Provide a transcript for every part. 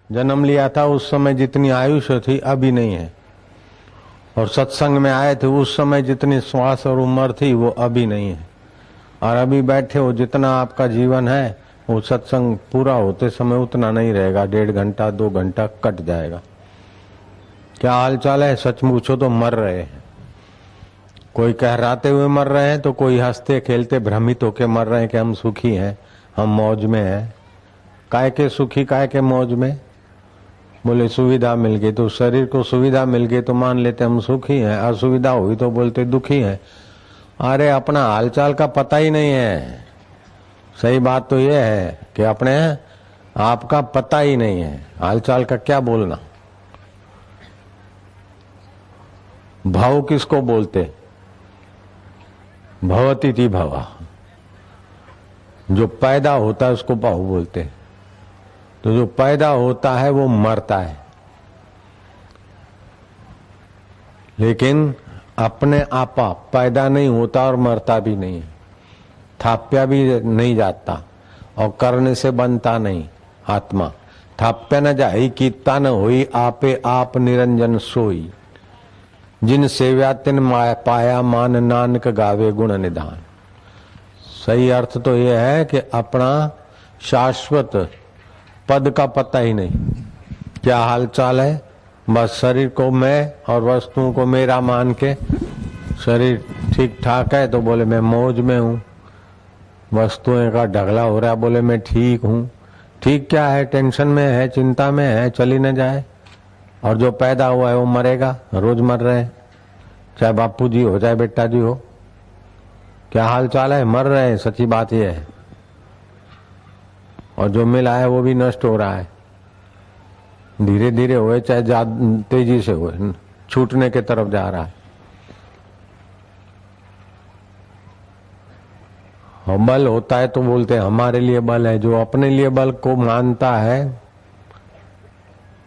जन्म लिया था उस समय जितनी आयुष्य थी अभी नहीं है, और सत्संग में आए थे उस समय जितनी श्वास और उम्र थी वो अभी नहीं है, और अभी बैठे हो जितना आपका जीवन है वो सत्संग पूरा होते समय उतना नहीं रहेगा, 1.5 घंटा 2 घंटा कट जाएगा। क्या हाल चाल है? सच पूछो तो मर रहे हैं, कोई कहराते हुए मर रहे हैं तो कोई हंसते खेलते भ्रमित होके मर रहे हैं कि हम सुखी हैं, हम मौज में हैं। काय के सुखी, काय के मौज में? बोले सुविधा मिल गई, तो शरीर को सुविधा मिल गई तो मान लेते हम सुखी हैं, असुविधा हुई तो बोलते दुखी हैं। अरे अपना हालचाल का पता ही नहीं है। सही बात तो यह है कि अपने आपका पता ही नहीं है, हालचाल का क्या बोलना। भाव किसको बोलते? भवती थी भवा, जो पैदा होता है उसको भाव बोलते। तो जो पैदा होता है वो मरता है, लेकिन अपने आपा पैदा नहीं होता और मरता भी नहीं है, थाप्या भी नहीं जाता और करने से बनता नहीं। आत्मा थाप्या न जाई कीता न होई, आपे आप निरंजन सोई, जिन सेव्या तिन पाया मान, नानक गावे गुण निधान। सही अर्थ तो यह है कि अपना शाश्वत पद का पता ही नहीं, क्या हाल चाल है। बस शरीर को मैं और वस्तुओं को मेरा मान के, शरीर ठीक ठाक है तो बोले मैं मौज में हूँ, वस्तुएं का ढगला हो रहा है बोले मैं ठीक हूँ। ठीक क्या है? टेंशन में है, चिंता में है, चली न जाए। और जो पैदा हुआ है वो मरेगा, रोज मर रहे हैं, चाहे बापू जी हो चाहे बेटा जी हो। क्या हाल चाल है? मर रहे हैं, सच्ची बात यह है। और जो मिला है वो भी नष्ट हो रहा है, धीरे धीरे हुए चाहे तेजी से हुए, छूटने के तरफ जा रहा है। और बल होता है तो बोलते हैं हमारे लिए बल है। जो अपने लिए बल को मानता है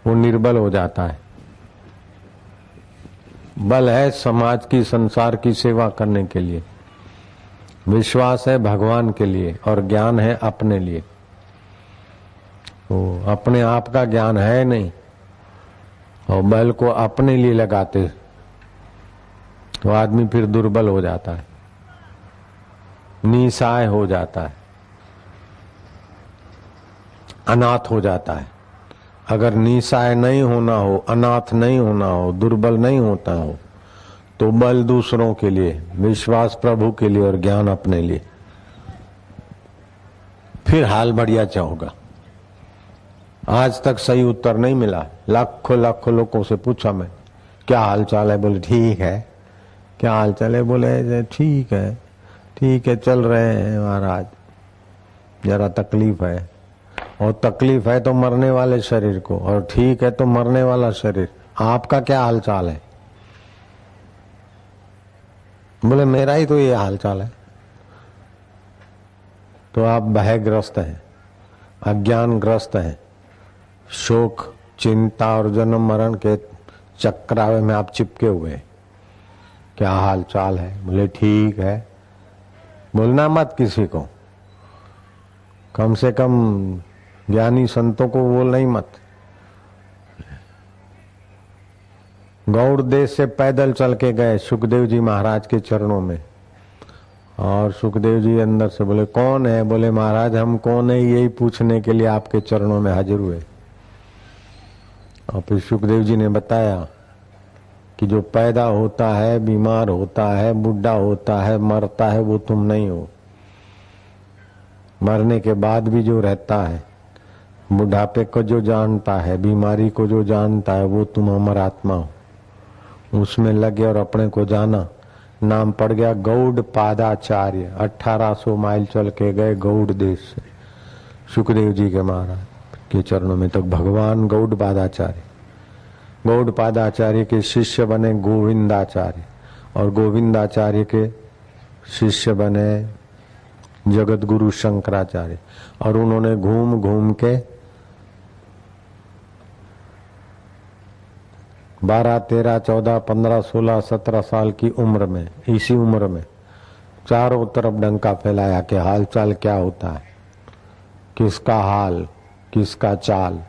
वो निर्बल हो जाता है। बल है समाज की, संसार की सेवा करने के लिए, विश्वास है भगवान के लिए, और ज्ञान है अपने लिए। तो अपने आप का ज्ञान है नहीं और बल को अपने लिए लगाते तो आदमी फिर दुर्बल हो जाता है, निसहाय हो जाता है, अनाथ हो जाता है। अगर निसहाय नहीं होना हो, अनाथ नहीं होना हो, दुर्बल नहीं होता हो तो बल दूसरों के लिए, विश्वास प्रभु के लिए और ज्ञान अपने लिए, फिर हाल बढ़िया क्या होगा। आज तक सही उत्तर नहीं मिला। लाखों लाखों लोगों से पूछा मैं, क्या हाल चाल है? बोले ठीक है। क्या हाल चाल है? बोले ठीक है, ठीक है, चल रहे हैं महाराज, जरा तकलीफ है। और तकलीफ है तो मरने वाले शरीर को, और ठीक है तो मरने वाला शरीर। आपका क्या हाल चाल है? बोले मेरा ही तो ये हाल चाल है। तो आप भयग्रस्त हैं, अज्ञानग्रस्त हैं, शोक चिंता और जन्म मरण के चक्रावे में आप चिपके हुए। क्या हाल चाल है? बोले ठीक है। बोलना मत किसी को, कम से कम ज्ञानी संतों को बोलना ही मत। गौड़ देश से पैदल चल के गए सुखदेव जी महाराज के चरणों में, और सुखदेव जी अंदर से बोले कौन है? बोले महाराज हम कौन है यही पूछने के लिए आपके चरणों में हाजिर हुए। और फिर सुखदेव जी ने बताया कि जो पैदा होता है, बीमार होता है, बुढ़ा होता है, मरता है, वो तुम नहीं हो। मरने के बाद भी जो रहता है, बुढ़ापे को जो जानता है, बीमारी को जो जानता है, वो तुम अमर आत्मा हो। उसमें लगे और अपने को जाना। नाम पड़ गया गौड़ पादाचार्य। 1800 माइल चल के गए गौड़ देश से सुखदेव जी के महाराज के चरणों में, तक भगवान गौड़ पादाचार्य। गौड़ पादाचार्य के शिष्य बने गोविंदाचार्य, और गोविंदाचार्य के शिष्य बने जगत गुरु शंकराचार्य। और उन्होंने घूम घूम के 12, 13, 14, 15, 16, 17 साल की उम्र में, इसी उम्र में चारों तरफ डंका फैलाया कि हाल चाल क्या होता है, किसका हाल, किसका चाल।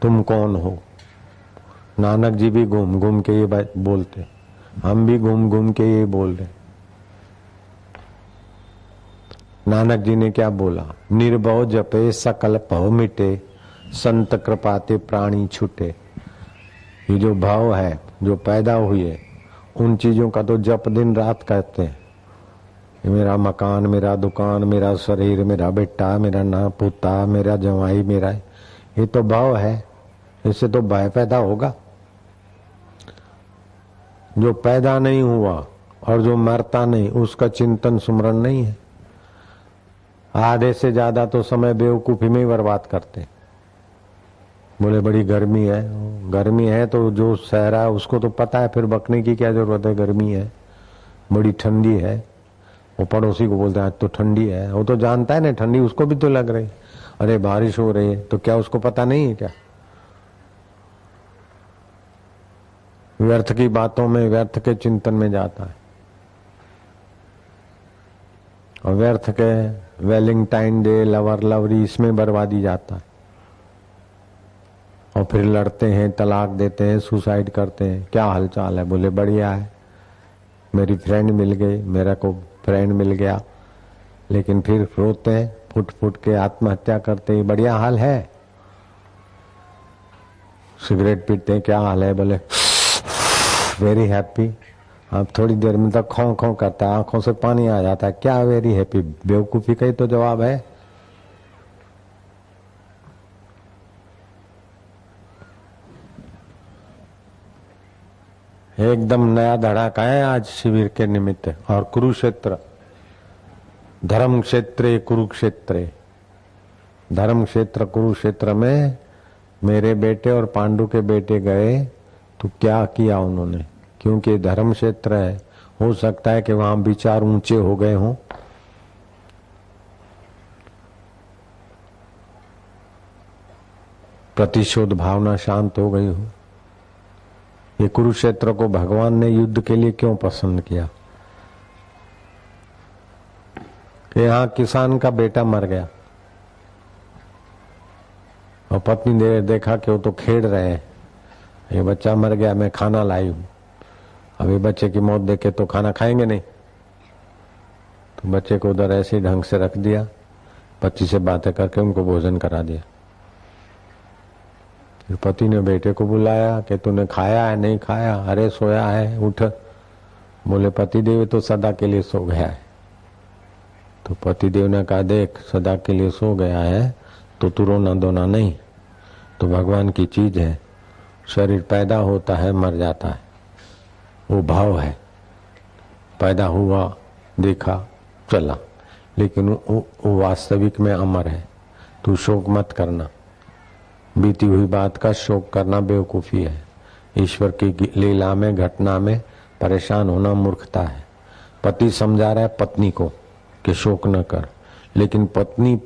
तुम कौन हो। नानक जी भी घूम घूम के ये बात बोलते, हम भी घूम घूम के ये बोल रहे। नानक जी ने क्या बोला, निर्भव जपे सकल भव मिटे, संत कृपाते प्राणी छूटे। ये जो भाव है जो पैदा हुई है, उन चीजों का तो जप दिन रात करते हैं। मेरा मकान, मेरा दुकान, मेरा शरीर, मेरा बेटा, मेरा ना पुता, मेरा जवाई, मेरा, ये तो भाव है। इससे तो भय पैदा होगा। जो पैदा नहीं हुआ और जो मरता नहीं, उसका चिंतन सुमरण नहीं है। आधे से ज्यादा तो समय बेवकूफी में ही बर्बाद करते। बोले बड़ी गर्मी है, गर्मी है तो जो सह रहा है उसको तो पता है, फिर बकने की क्या जरूरत है। गर्मी है, बड़ी ठंडी है, वो पड़ोसी को बोलते हैं आज तो ठंडी है। वो तो जानता है ना ठंडी उसको भी तो लग रही। अरे बारिश हो रही है, तो क्या उसको पता नहीं है क्या। व्यर्थ की बातों में, व्यर्थ के चिंतन में जाता है, और व्यर्थ के वैलेंटाइन डे, लवर लवरी, इसमें बर्बादी जाता है। और फिर लड़ते हैं, तलाक देते हैं, सुसाइड करते हैं। क्या हालचाल है, बोले बढ़िया है, मेरी फ्रेंड मिल गई, मेरा को फ्रेंड मिल गया। लेकिन फिर रोते हैं, फुट फुट के आत्महत्या करते हैं। बढ़िया हाल है। सिगरेट पीते हैं, क्या हाल है, बोले वेरी हैप्पी। अब थोड़ी देर में तक खो खो करता है, आंखों से पानी आ जाता है। क्या वेरी हैप्पी, बेवकूफी का ही तो जवाब है। एकदम नया धड़ाका है आज शिविर के निमित्त। और कुरुक्षेत्र, धर्म क्षेत्र कुरुक्षेत्र, धर्म क्षेत्र कुरुक्षेत्र में मेरे बेटे और पांडु के बेटे गए तो क्या किया उन्होंने, क्योंकि धर्म क्षेत्र है, हो सकता है कि वहां विचार ऊंचे हो गए हों। प्रतिशोध भावना शांत हो गई हो। ये कुरुक्षेत्र को भगवान ने युद्ध के लिए क्यों पसंद किया। यहाँ किसान का बेटा मर गया और पत्नी ने देखा कि वो तो खेड़ रहे हैं, ये बच्चा मर गया, मैं खाना लाई हूं। अब ये बच्चे की मौत देखे तो खाना खाएंगे नहीं, तो बच्चे को उधर ऐसे ढंग से रख दिया, पति से बातें करके उनको भोजन करा दिया। फिर पति ने बेटे को बुलाया कि तूने खाया है, नहीं खाया, अरे सोया है, उठ। बोले पतिदेव तो सदा के लिए सो गया है। तो पतिदेव ने कहा देख, सदा के लिए सो गया है तो तू रोना धोना नहीं, तो भगवान की चीज है। शरीर पैदा होता है, मर जाता है, वो भाव है। पैदा हुआ, देखा, चला, लेकिन वो वास्तविक में अमर है। तू शोक मत करना, बीती हुई बात का शोक करना बेवकूफी है। ईश्वर की लीला में, घटना में परेशान होना मूर्खता है। पति समझा रहा है पत्नी को कि शोक न कर, लेकिन पत्नी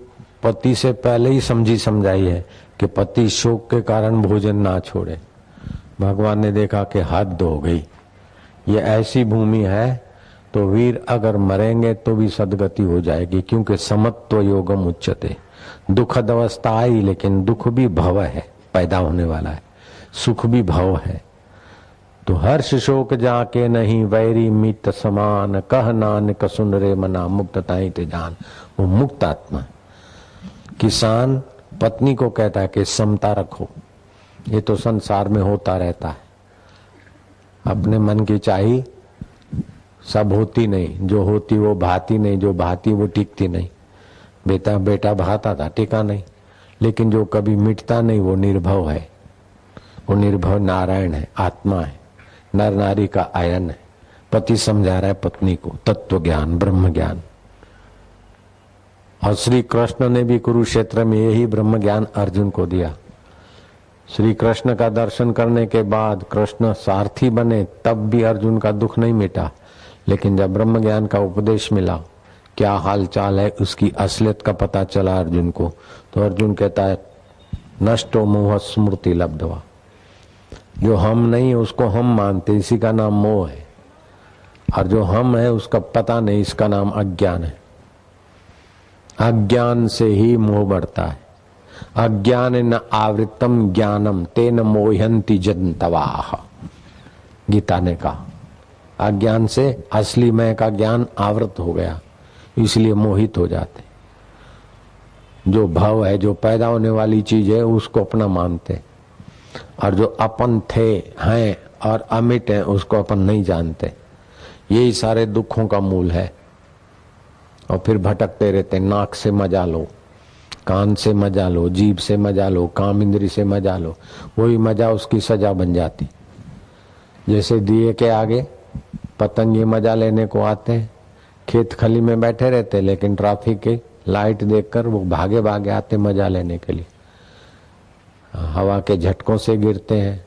पति से पहले ही समझाई है कि पति शोक के कारण भोजन ना छोड़े। भगवान ने देखा कि हद हो गई, ये ऐसी भूमि है तो वीर अगर मरेंगे तो भी सदगति हो जाएगी, क्योंकि समत्व योगम उच्चते। दुखद अवस्था आई, लेकिन दुख भी भव है, पैदा होने वाला है, सुख भी भव है। तो हर्ष शोक जाके नहीं, वैरी मित समान, कह नानक सुन रे मना, मुक्तताई ते जान। वो मुक्त आत्मा। किसान पत्नी को कहता है कि समता रखो, ये तो संसार में होता रहता है। अपने मन की चाही सब होती नहीं, जो होती वो भाती नहीं, जो भाती वो टिकती नहीं। बेटा भाता था, टिका नहीं, लेकिन जो कभी मिटता नहीं वो निर्भव है। वो निर्भव नारायण है, आत्मा है, नर नारी का आयन है। पति समझा रहा है पत्नी को तत्व ज्ञान, ब्रह्म ज्ञान। और श्री कृष्ण ने भी कुरुक्षेत्र में यही ब्रह्म ज्ञान अर्जुन को दिया। श्री कृष्ण का दर्शन करने के बाद कृष्ण सारथी बने, तब भी अर्जुन का दुख नहीं मिटा। लेकिन जब ब्रह्म ज्ञान का उपदेश मिला, क्या हाल चाल है, उसकी असलियत का पता चला अर्जुन को, तो अर्जुन कहता है नष्टो मोह स्मृति लब्धवा। जो हम नहीं है उसको हम मानते, इसी का नाम मोह है। और जो हम है उसका पता नहीं, इसका नाम अज्ञान है। अज्ञान से ही मोह बढ़ता है। अज्ञान न आवृतम ज्ञानम तेन मोहंती जंतवाह। गीता ने कहा अज्ञान से असली मैं का ज्ञान आवृत हो गया, इसलिए मोहित हो जाते। जो भव है, जो पैदा होने वाली चीज है, उसको अपना मानते, और जो अपन थे, हैं और अमिट है, उसको अपन नहीं जानते। यही सारे दुखों का मूल है। और फिर भटकते रहते। नाक से मजा लो, कान से मजा लो, जीभ से मजा लो, काम इंद्री से मजा लो, वही मजा उसकी सजा बन जाती। जैसे दिए के आगे पतंगे मजा लेने को आते हैं, खेत खली में बैठे रहते, लेकिन ट्रैफिक की लाइट देखकर वो भागे भागे आते मजा लेने के लिए। हवा के झटकों से गिरते हैं,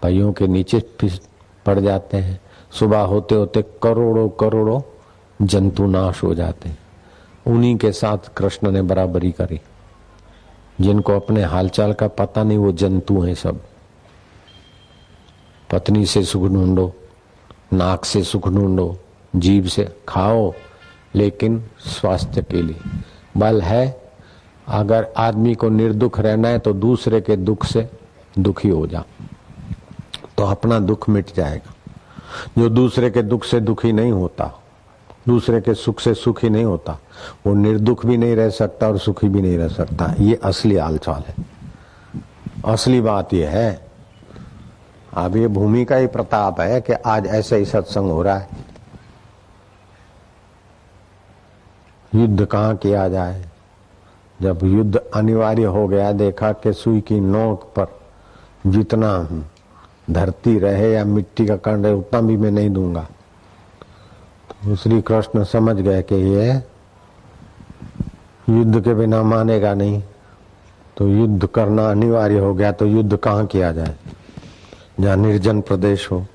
पहियों के नीचे पड़ जाते हैं। सुबह होते होते करोड़ों करोड़ों जंतु नाश हो जाते हैं। उन्हीं के साथ कृष्ण ने बराबरी करी। जिनको अपने हालचाल का पता नहीं, वो जंतु हैं सब। पत्नी से सुख ढूंढो, नाक से सुख ढूंढो, जीभ से खाओ, लेकिन स्वास्थ्य के लिए बल है। अगर आदमी को निर्दुख रहना है तो दूसरे के दुख से दुखी हो जा, तो अपना दुख मिट जाएगा। जो दूसरे के दुख से दुखी नहीं होता, दूसरे के सुख से सुखी नहीं होता, वो निर्दुख भी नहीं रह सकता और सुखी भी नहीं रह सकता। ये असली हालचाल है, असली बात ये है। अब ये भूमि का ही प्रताप है कि आज ऐसे ही सत्संग हो रहा है। युद्ध कहाँ किया जाए? जब युद्ध अनिवार्य हो गया, देखा कि सुई की नोक पर जितना धरती रहे या मिट्टी का कण रहे उतना भी मैं नहीं दूंगा। तो श्री कृष्ण समझ गए कि ये युद्ध के बिना मानेगा नहीं, तो युद्ध करना अनिवार्य हो गया। तो युद्ध कहाँ किया जाए? जहाँ निर्जन प्रदेश हो।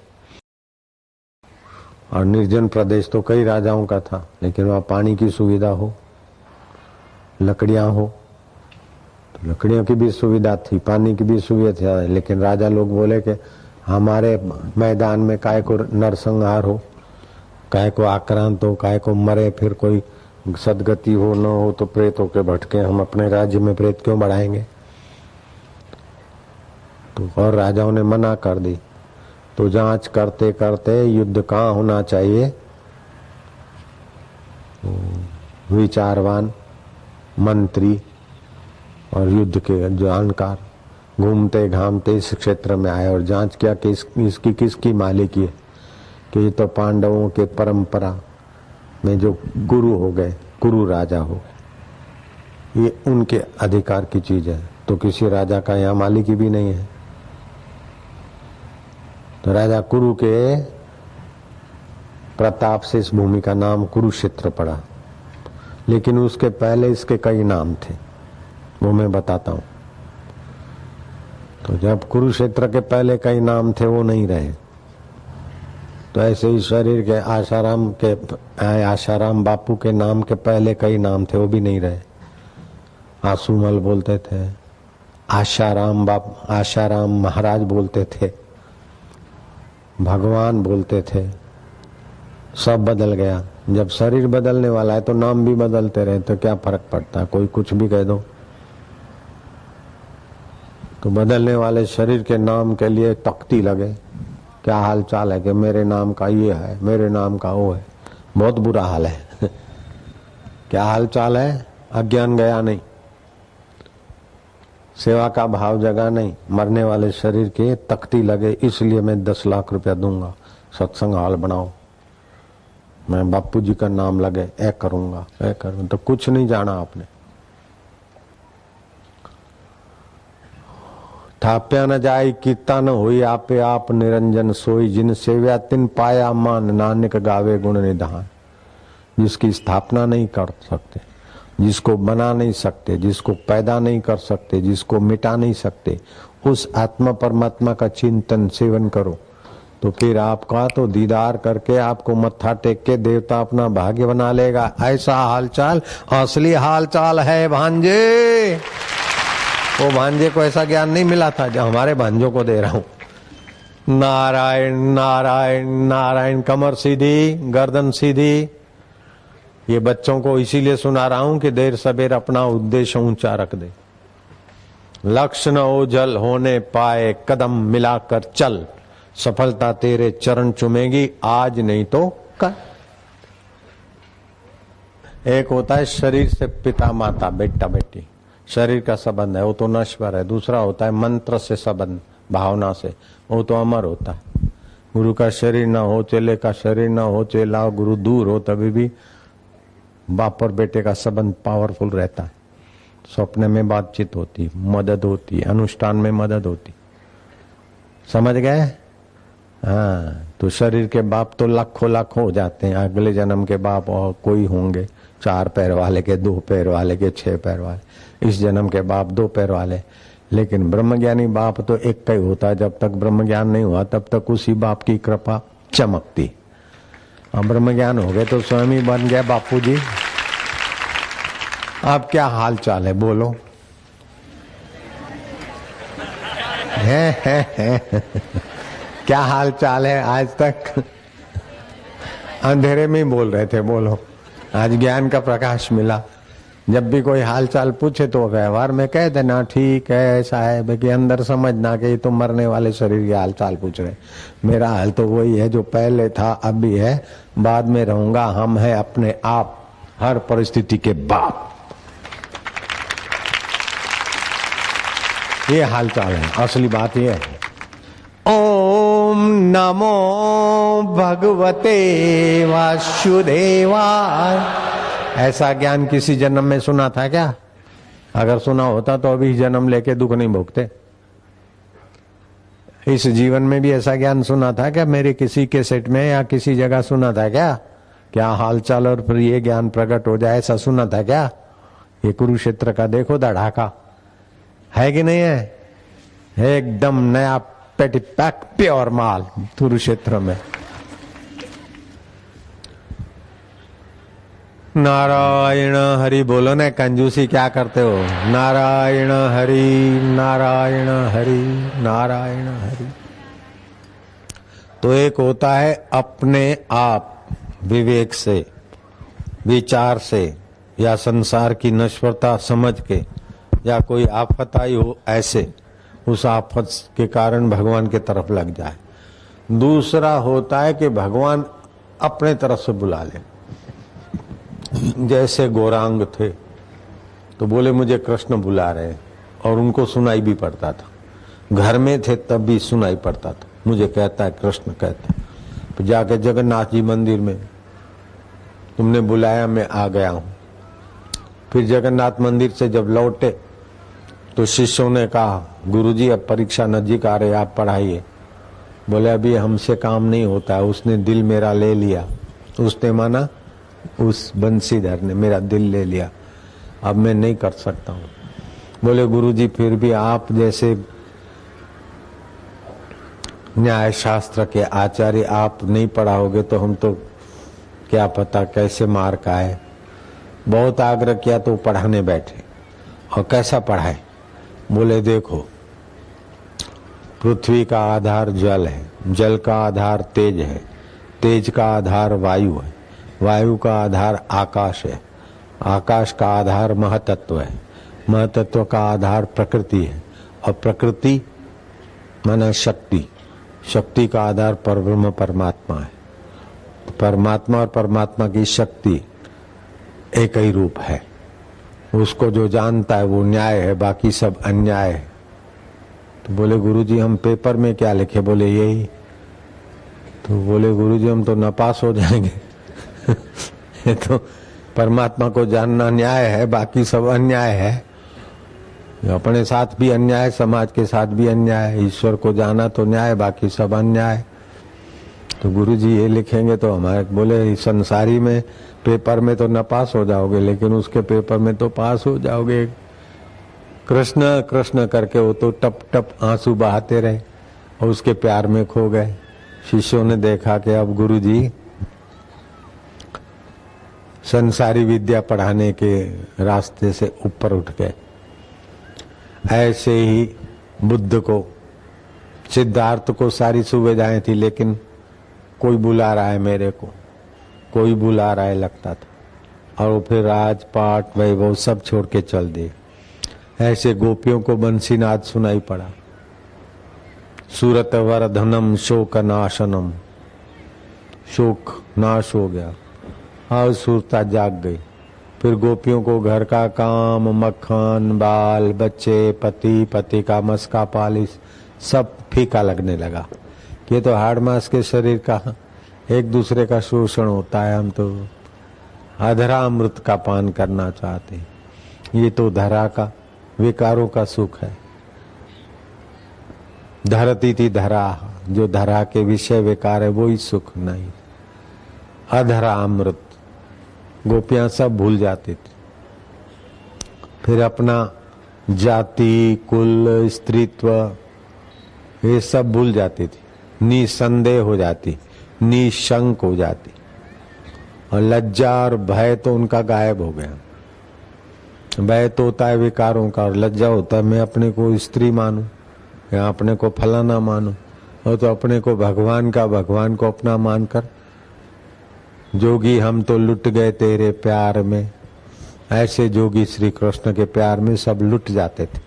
और निर्जन प्रदेश तो कई राजाओं का था, लेकिन वहाँ पानी की सुविधा हो, लकड़ियां हो। तो लकड़ियों की भी सुविधा थी, पानी की भी सुविधा थी, लेकिन राजा लोग बोले कि हमारे मैदान में काय को नरसंहार हो, काय को आक्रांत हो, काय को मरे, फिर कोई सदगति हो न हो तो प्रेत होके भटके, हम अपने राज्य में प्रेत क्यों बढ़ाएंगे? तो और राजाओं ने मना कर दी। तो जांच करते करते युद्ध कहाँ होना चाहिए, विचारवान मंत्री और युद्ध के जानकार घूमते घामते इस क्षेत्र में आए और जांच किया कि इसकी किसकी मालिकी है। कि ये तो पांडवों के परंपरा में जो गुरु हो गए, गुरु राजा हो गए, ये उनके अधिकार की चीज है। तो किसी राजा का यहाँ मालिकी भी नहीं है। तो राजा कुरु के प्रताप से इस भूमि का नाम कुरुक्षेत्र पड़ा। लेकिन उसके पहले इसके कई नाम थे, वो मैं बताता हूं। तो जब कुरुक्षेत्र के पहले कई नाम थे वो नहीं रहे, तो ऐसे ही शरीर के आशाराम बापू के नाम के पहले कई नाम थे, वो भी नहीं रहे। आसूमल बोलते थे, आशाराम महाराज बोलते थे, भगवान बोलते थे, सब बदल गया। जब शरीर बदलने वाला है तो नाम भी बदलते रहे, तो क्या फर्क पड़ता है? कोई कुछ भी कह दो। तो बदलने वाले शरीर के नाम के लिए तख्ती लगे, क्या हाल चाल है कि मेरे नाम का ये है, मेरे नाम का वो है। बहुत बुरा हाल है। क्या हाल चाल है? अज्ञान गया नहीं, सेवा का भाव जगा नहीं, मरने वाले शरीर के तख्ती लगे, इसलिए मैं 10 लाख रुपया दूंगा, सत्संग हाल बनाओ, मैं बापू जी का नाम लगे, ऐ करूंगा, ऐ करूंगा। तो कुछ नहीं जाना आपने। थाप्या न जाय कीता न होई, आपे आप निरंजन सोई, जिन सेव्या तिन पाया मान, नानक गावे गुण निधान। जिसकी स्थापना नहीं कर सकते, जिसको बना नहीं सकते, जिसको पैदा नहीं कर सकते, जिसको मिटा नहीं सकते, उस आत्मा परमात्मा का चिंतन सेवन करो, तो फिर आपका तो दीदार करके आपको मत्था टेक के देवता अपना भाग्य बना लेगा। ऐसा हालचाल असली हालचाल है भांजे। वो भांजे को ऐसा ज्ञान नहीं मिला था जो हमारे भांजों को दे रहा हूं। नारायण नारायण नारायण, कमर सीधी, गर्दन सीधी। ये बच्चों को इसीलिए सुना रहा हूं कि देर सबेर अपना उद्देश्य ऊंचा रख दे। लक्ष्य न ओझल होने पाए, कदम मिलाकर चल, सफलता तेरे चरण चुमेगी, आज नहीं तो कल। एक होता है शरीर से पिता माता बेटा बेटी, शरीर का संबंध है, वो तो नश्वर है। दूसरा होता है मंत्र से संबंध, भावना से, वो तो अमर होता है। गुरु का शरीर ना हो, चेले का शरीर ना हो, चेला गुरु दूर हो, तभी भी बाप और बेटे का संबंध पावरफुल रहता है। सपने में बातचीत होती, मदद होती, अनुष्ठान में मदद होती। समझ गए? हाँ, तो शरीर के बाप तो लाखों लाख हो जाते हैं, अगले जन्म के बाप और कोई होंगे, 4 पैर वाले के, 2 पैर वाले के, 6 पैर वाले। इस जन्म के बाप 2 पैर वाले, लेकिन ब्रह्मज्ञानी बाप तो एक का ही होता है। जब तक ब्रह्म ज्ञान नहीं हुआ तब तक उसी बाप की कृपा चमकती। अब ब्रह्म ज्ञान हो गए तो स्वयं ही बन गया बापू जी। अब क्या हाल चाल है बोलो? है। क्या हाल चाल है? आज तक अंधेरे में ही बोल रहे थे, बोलो। आज ज्ञान का प्रकाश मिला। जब भी कोई हाल चाल पूछे तो व्यवहार में कह देना ठीक है, ऐसा है, बाकी अंदर समझना कि तो मरने वाले शरीर के हाल चाल पूछ रहे। मेरा हाल तो वही है जो पहले था, अब भी है, बाद में रहूंगा। हम है अपने आप, हर परिस्थिति के बाप। ये हाल चाल है, असली बात ये है। ओम नमो भगवते वासुदेवाय। ऐसा ज्ञान किसी जन्म में सुना था क्या? अगर सुना होता तो अभी जन्म लेके दुख नहीं भोगते। इस जीवन में भी ऐसा ज्ञान सुना था क्या? मेरे किसी कैसेट में या किसी जगह सुना था क्या? क्या हाल चाल और फिर ये ज्ञान प्रकट हो जाए, ऐसा सुना था क्या? ये कुरुक्षेत्र का देखो धड़ाका है कि नहीं है? एकदम नया पेटी पैक प्योर माल कुरुक्षेत्र में। नारायण हरि बोलो ना, कंजूसी क्या करते हो? नारायण हरि, नारायण हरि, नारायण हरि। तो एक होता है अपने आप विवेक से, विचार से, या संसार की नश्वरता समझ के, या कोई आफत आई हो ऐसे, उस आफत के कारण भगवान के तरफ लग जाए। दूसरा होता है कि भगवान अपने तरफ से बुला ले। जैसे गौरांग थे तो बोले मुझे कृष्ण बुला रहे, और उनको सुनाई भी पड़ता था। घर में थे तब भी सुनाई पड़ता था, मुझे कहता है कृष्ण कहता है। तो जाके जगन्नाथ जी मंदिर में तुमने बुलाया, मैं आ गया हूं। फिर जगन्नाथ मंदिर से जब लौटे तो शिष्यों ने कहा गुरुजी अब परीक्षा नजदीक आ रही, आप पढ़ाइए। बोले अभी हमसे काम नहीं होता है, उसने दिल मेरा ले लिया। उसने माना उस बंसीधर ने मेरा दिल ले लिया, अब मैं नहीं कर सकता हूँ। बोले गुरुजी फिर भी आप जैसे न्याय शास्त्र के आचार्य आप नहीं पढ़ाओगे तो हम तो क्या पता कैसे मार्क आए। बहुत आग्रह किया तो पढ़ाने बैठे। और कैसा पढ़ाए? बोले देखो, पृथ्वी का आधार जल है, जल का आधार तेज है, तेज का आधार वायु है, वायु का आधार आकाश है, आकाश का आधार महतत्व है, महतत्व का आधार प्रकृति है, और प्रकृति माना शक्ति, शक्ति का आधार परब्रह्म परमात्मा है। परमात्मा और परमात्मा की शक्ति एक ही रूप है। उसको जो जानता है वो न्याय है, बाकी सब अन्याय है। तो बोले गुरुजी हम पेपर में क्या लिखे? बोले यही। तो बोले गुरुजी हम तो नापास हो जाएंगे। तो परमात्मा को जानना न्याय है, बाकी सब अन्याय है। अपने साथ भी अन्याय, समाज के साथ भी अन्याय। ईश्वर को जाना तो न्याय, बाकी सब अन्याय। तो गुरुजी ये लिखेंगे तो हमारे बोले संसारी में पेपर में तो न पास हो जाओगे, लेकिन उसके पेपर में तो पास हो जाओगे। कृष्ण कृष्ण करके वो तो टप टप आंसू बहाते रहे और उसके प्यार में खो गए। शिष्यों ने देखा कि अब गुरुजी संसारी विद्या पढ़ाने के रास्ते से ऊपर उठ गए। ऐसे ही बुद्ध को, सिद्धार्थ को सारी सुविधाएं थी, लेकिन कोई बुला रहा है मेरे को, कोई बुला रहा है लगता था, और वो फिर राजपाट वैभव सब छोड़ के चल दिए। ऐसे गोपियों को बंसीनाद सुनाई पड़ा। सूरत वरधनम शोक नाशनम, शोक नाश हो गया और सुरता जाग गई। फिर गोपियों को घर का काम, मक्खन, बाल बच्चे, पति, पति का मस्का पालिश सब फीका लगने लगा। ये तो हाड़ मास के शरीर का एक दूसरे का शोषण होता है। हम तो अधरा अमृत का पान करना चाहते हैं। ये तो धरा का विकारों का सुख है। धरती थी धरा, जो धरा के विषय विकार है वही सुख नहीं। अधरा अमृत गोपियां सब भूल जाती थी। फिर अपना जाति, कुल, स्त्रीत्व ये सब भूल जाती थी। निसंदेह हो जाती, निशंक हो जाती, और लज्जा और भय तो उनका गायब हो गया। भय तो होता है विकारों का, और लज्जा होता है मैं अपने को स्त्री मानूं या अपने को फलाना मानूं। और तो अपने को भगवान का, भगवान को अपना मानकर जोगी हम तो लुट गए तेरे प्यार में। ऐसे जोगी श्री कृष्ण के प्यार में सब लुट जाते थे।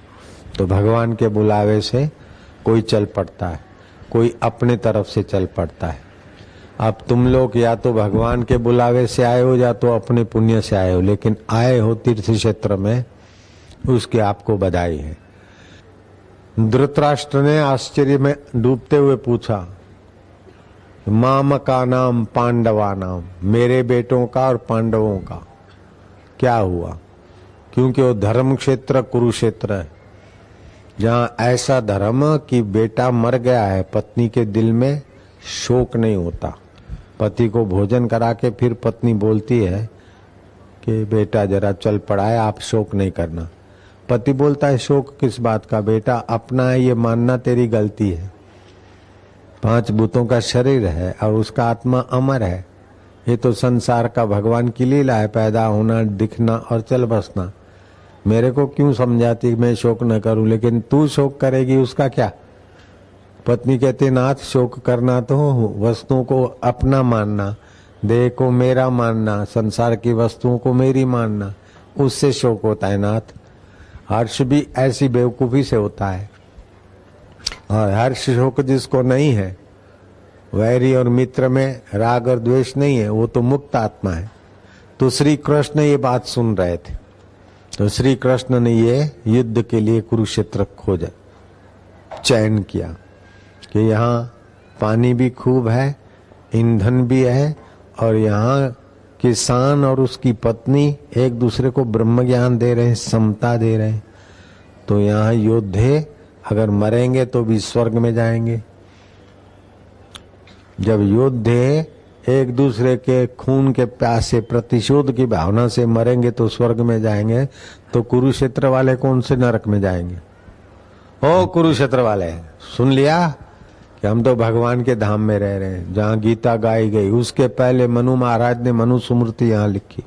तो भगवान के बुलावे से कोई चल पड़ता है, कोई अपने तरफ से चल पड़ता है। अब तुम लोग या तो भगवान के बुलावे से आए हो या तो अपने पुण्य से आए हो, लेकिन आए हो तीर्थ क्षेत्र में, उसकी आपको बधाई है। धृतराष्ट्र ने आश्चर्य में डूबते हुए पूछा, माम का नाम पांडवा नाम, मेरे बेटों का और पांडवों का क्या हुआ? क्योंकि वो धर्म क्षेत्र कुरुक्षेत्र है, जहाँ ऐसा धर्म कि बेटा मर गया है, पत्नी के दिल में शोक नहीं होता। पति को भोजन करा के फिर पत्नी बोलती है कि बेटा जरा चल पड़ा है, आप शोक नहीं करना। पति बोलता है शोक किस बात का बेटा, अपना है ये मानना तेरी गलती है। 5 भूतों का शरीर है और उसका आत्मा अमर है। ये तो संसार का भगवान की लीला है, पैदा होना, दिखना और चल बसना। मेरे को क्यों समझाती मैं शोक न करूं, लेकिन तू शोक करेगी उसका क्या? पत्नी कहती नाथ शोक करना तो वस्तुओं को अपना मानना, देह को मेरा मानना, संसार की वस्तुओं को मेरी मानना, उससे शोक होता है नाथ। हर्ष भी ऐसी बेवकूफी से होता है। और हर्ष शोक जिसको नहीं है, वैरी और मित्र में राग और द्वेष नहीं है, वो तो मुक्त आत्मा है। तो श्री कृष्ण ये बात सुन रहे थे, तो श्री कृष्ण ने ये युद्ध के लिए कुरुक्षेत्र खोजा, चयन किया कि यहाँ पानी भी खूब है, ईंधन भी है, और यहाँ किसान और उसकी पत्नी एक दूसरे को ब्रह्म ज्ञान दे रहे हैं, समता दे रहे हैं। तो यहाँ योद्धे अगर मरेंगे तो भी स्वर्ग में जाएंगे। जब योद्धे एक दूसरे के खून के प्यासे प्रतिशोध की भावना से मरेंगे तो स्वर्ग में जाएंगे, तो कुरुक्षेत्र वाले कौन से नरक में जाएंगे? ओ कुरुक्षेत्र वाले, सुन लिया कि हम तो भगवान के धाम में रह रहे हैं, जहाँ गीता गाई गई। उसके पहले मनु महाराज ने मनु स्मृति यहाँ लिखी।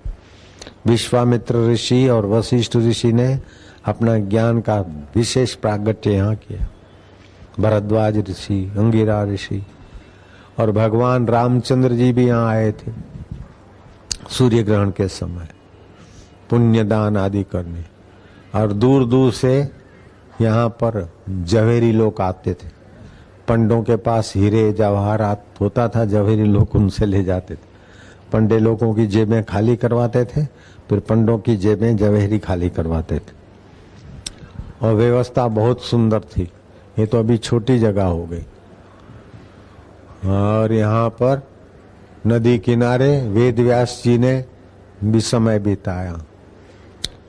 विश्वामित्र ऋषि और वशिष्ठ ऋषि ने अपना ज्ञान का विशेष प्रागट्य यहाँ किया। भरद्वाज ऋषि, अंगिरा ऋषि और भगवान रामचंद्र जी भी यहाँ आए थे सूर्य ग्रहण के समय पुण्यदान आदि करने। और दूर दूर से यहाँ पर जवेरी लोग आते थे। पंडों के पास हीरे जवाहरात होता था, जवेरी लोग उनसे ले जाते थे। पंडे लोगों की जेबें खाली करवाते थे, फिर पंडों की जेबें जवेरी खाली करवाते थे। और व्यवस्था बहुत सुंदर थी। ये तो अभी छोटी जगह हो गई। और यहाँ पर नदी किनारे वेद व्यास जी ने भी समय बिताया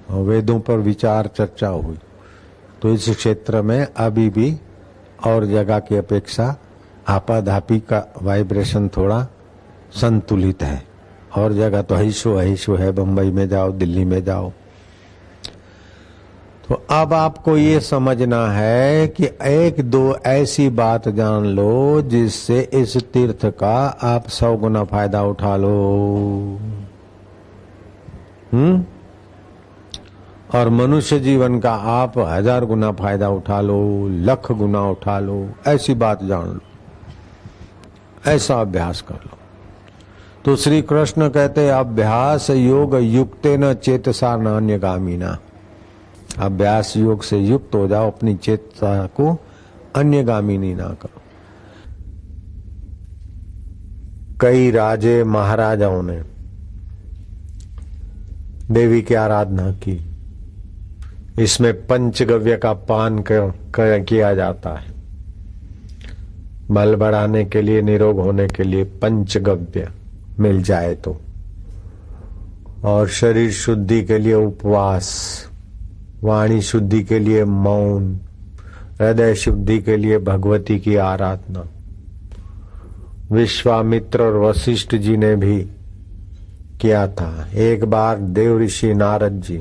और वेदों पर विचार चर्चा हुई। तो इस क्षेत्र में अभी भी और जगह की अपेक्षा आपाधापी का वाइब्रेशन थोड़ा संतुलित है। और जगह तो ऐशो है, बंबई में जाओ, दिल्ली में जाओ। तो अब आपको ये समझना है कि 1-2 ऐसी बात जान लो जिससे इस तीर्थ का आप 100 गुना फायदा उठा लो। और मनुष्य जीवन का आप 1000 गुना फायदा उठा लो, 1,00,000 गुना उठा लो। ऐसी बात जान लो, ऐसा अभ्यास कर लो। तो श्री कृष्ण कहते अभ्यास योग युक्तेन चेतसा नान्यगामिना। अभ्यास योग से युक्त हो जाओ, अपनी चेतना को अन्यगामिनी ना करो। कई राजे महाराजाओं ने देवी की आराधना की। इसमें पंचगव्य का पान किया जाता है। बल बढ़ाने के लिए, निरोग होने के लिए पंचगव्य मिल जाए तो, और शरीर शुद्धि के लिए उपवास, वाणी शुद्धि के लिए मौन, हृदय शुद्धि के लिए भगवती की आराधना। विश्वामित्र और वशिष्ठ जी ने भी किया था। एक बार देव ऋषि नारद जी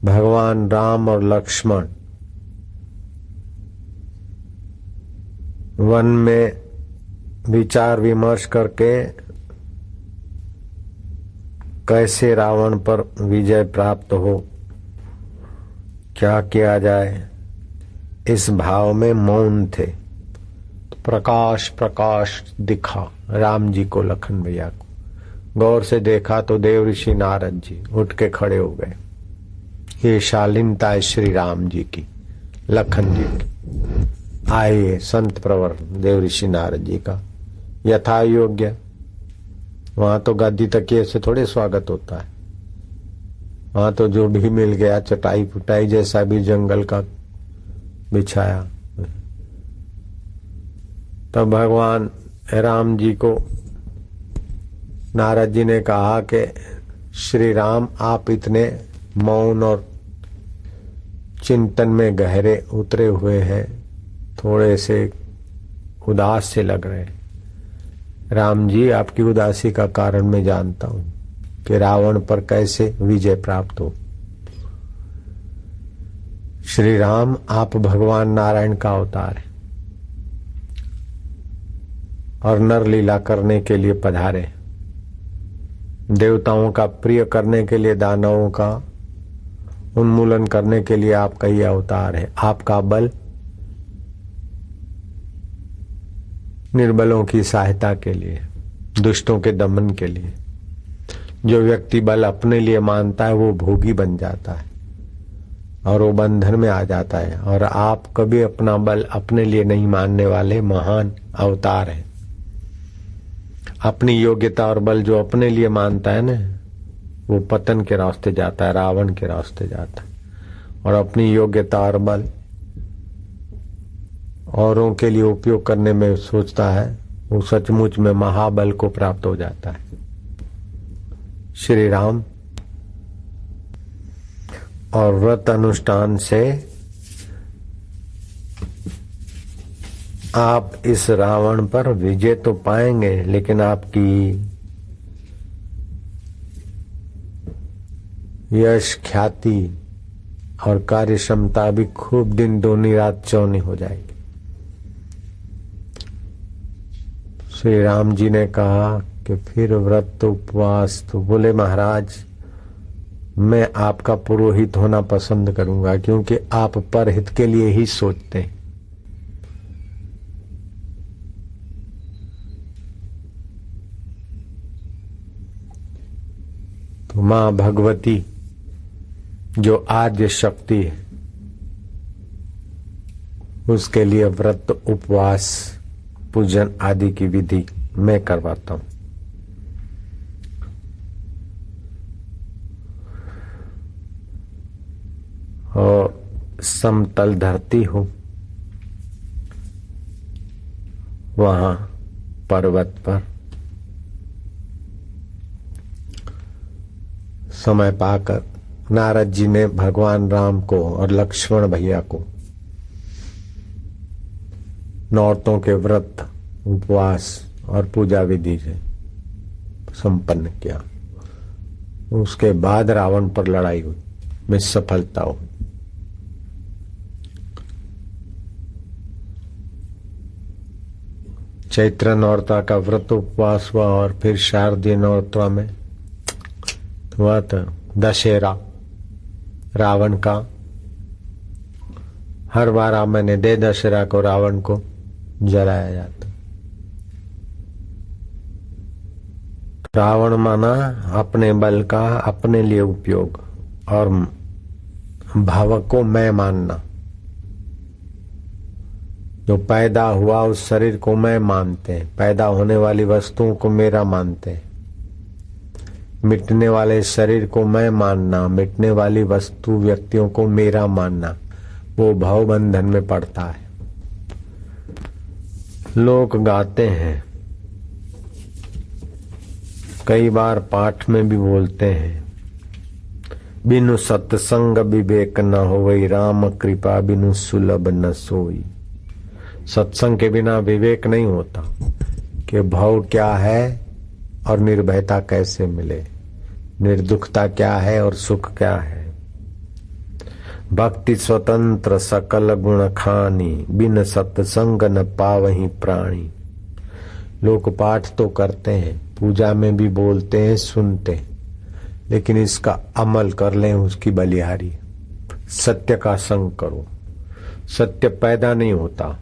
भगवान राम और लक्ष्मण वन में विचार विमर्श करके कैसे रावण पर विजय प्राप्त हो, क्या किया जाए, इस भाव में मौन थे। प्रकाश प्रकाश दिखा राम जी को, लखन भैया को। गौर से देखा तो देव ऋषि नारद जी उठ के खड़े हो गए। ये शालीनता है श्री राम जी की, लखन जी की। आइए संत प्रवर देव ऋषि नारद जी का यथा योग्य। वहां तो गद्दी तकिए से थोड़े स्वागत होता है, वहां तो जो भी मिल गया चटाई फुटाई जैसा भी जंगल का बिछाया। तब भगवान राम जी को नारद जी ने कहा कि श्री राम, आप इतने मौन और चिंतन में गहरे उतरे हुए हैं, थोड़े से उदास से लग रहे हैं। राम जी, आपकी उदासी का कारण मैं जानता हूं कि रावण पर कैसे विजय प्राप्त हो। श्री राम, आप भगवान नारायण का अवतार है और नर लीला करने के लिए पधारे। देवताओं का प्रिय करने के लिए, दानवों का उन्मूलन करने के लिए आपका ये अवतार है। आपका बल निर्बलों की सहायता के लिए, दुष्टों के दमन के लिए। जो व्यक्ति बल अपने लिए मानता है वो भोगी बन जाता है और वो बंधन में आ जाता है। और आप कभी अपना बल अपने लिए नहीं मानने वाले महान अवतार हैं। अपनी योग्यता और बल जो अपने लिए मानता है ना, वो पतन के रास्ते जाता है, रावण के रास्ते जाता है। और अपनी योग्यता और बल औरों के लिए उपयोग करने में सोचता है, वो सचमुच में महाबल को प्राप्त हो जाता है। श्री राम, और व्रत अनुष्ठान से आप इस रावण पर विजय तो पाएंगे, लेकिन आपकी यश, ख्याति और कार्य क्षमता भी खूब दिन दूनी रात चौनी हो जाएगी। श्री राम जी ने कहा कि फिर व्रत उपवास, तो बोले महाराज, मैं आपका पुरोहित होना पसंद करूंगा, क्योंकि आप परहित के लिए ही सोचते हैं। तो मां भगवती जो आद्य शक्ति है, उसके लिए व्रत, उपवास, पूजन आदि की विधि मैं करवाता हूं। और समतल धरती हो, वहां पर्वत पर समय पाकर नारद जी ने भगवान राम को और लक्ष्मण भैया को नौरतों के व्रत, उपवास और पूजा विधि से संपन्न किया। उसके बाद रावण पर लड़ाई हुई, में सफलता हुई। चैत्र नौरता का व्रत उपवास हुआ और फिर शारदीय नौरता में हुआ था दशहरा रावण का। हर 12 महीने दे दशहरा को रावण को जलाया जाता। रावण माना अपने बल का अपने लिए उपयोग और भाव को मैं मानना। जो पैदा हुआ उस शरीर को मैं मानते हैं, पैदा होने वाली वस्तुओं को मेरा मानते हैं। मिटने वाले शरीर को मैं मानना, मिटने वाली वस्तु व्यक्तियों को मेरा मानना, वो भाव बंधन में पड़ता है। लोग गाते हैं, कई बार पाठ में भी बोलते हैं, बिनु सत्संग विवेक न होवई, राम कृपा बिनु सुलभ न सोई। सत्संग के बिना विवेक नहीं होता कि भाव क्या है और निर्भयता कैसे मिले, निर्दुखता क्या है और सुख क्या है। भक्ति स्वतंत्र सकल गुण खानी, बिन सत्संग न पावहीं प्राणी। लोग पाठ तो करते हैं, पूजा में भी बोलते हैं, सुनते हैं, लेकिन इसका अमल कर लें उसकी बलिहारी। सत्य का संग करो। सत्य पैदा नहीं होता,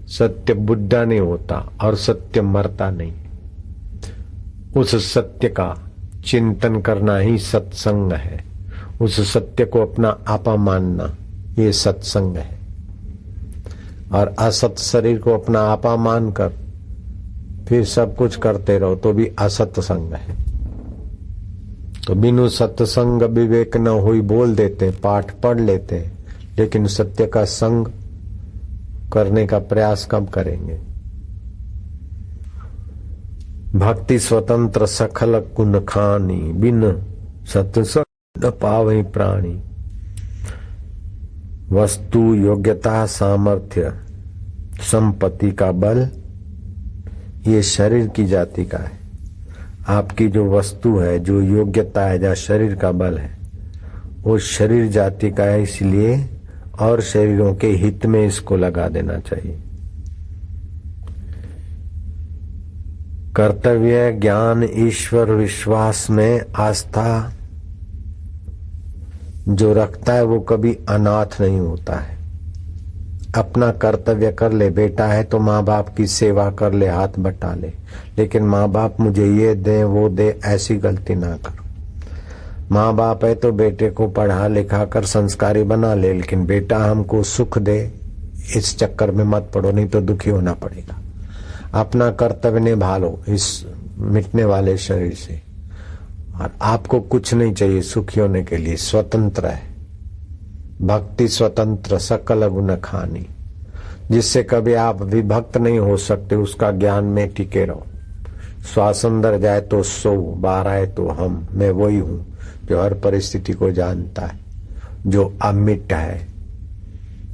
सत्य बुढ़ा नहीं होता और सत्य मरता नहीं। उस सत्य का चिंतन करना ही सत्संग है। उस सत्य को अपना आपा मानना ये सत्संग है। और असत शरीर को अपना आपा मानकर फिर सब कुछ करते रहो तो भी असत संग है। तो बिनु सत्संग विवेक न हुई बोल देते, पाठ पढ़ लेते, लेकिन सत्य का संग करने का प्रयास कब करेंगे। भक्ति स्वतंत्र सकल गुण खानी, बिन सत्संग न पावहीं प्राणी। वस्तु, योग्यता, सामर्थ्य, संपत्ति का बल ये शरीर की जाति का है। आपकी जो वस्तु है, जो योग्यता है, जो शरीर का बल है, वो शरीर जाति का है, इसलिए और शरीरों के हित में इसको लगा देना चाहिए। कर्तव्य, ज्ञान, ईश्वर विश्वास में आस्था जो रखता है वो कभी अनाथ नहीं होता है। अपना कर्तव्य कर ले, बेटा है तो माँ बाप की सेवा कर ले, हाथ बटा ले, लेकिन माँ बाप मुझे ये दे वो दे ऐसी गलती ना करो। माँ बाप है तो बेटे को पढ़ा लिखा कर संस्कारी बना ले, लेकिन बेटा हमको सुख दे इस चक्कर में मत पड़ो, नहीं तो दुखी होना पड़ेगा। अपना कर्तव्य निभा लो इस मिटने वाले शरीर से। और आपको कुछ नहीं चाहिए सुखी होने के लिए, स्वतंत्र है। भक्ति स्वतंत्र सकल गुण खानी, जिससे कभी आप विभक्त नहीं हो सकते, उसका ज्ञान में टिके रहो। श्वास अंदर जाए तो सो, बाहर आए तो हम। मैं वही हूं जो हर परिस्थिति को जानता है, जो अमिट है,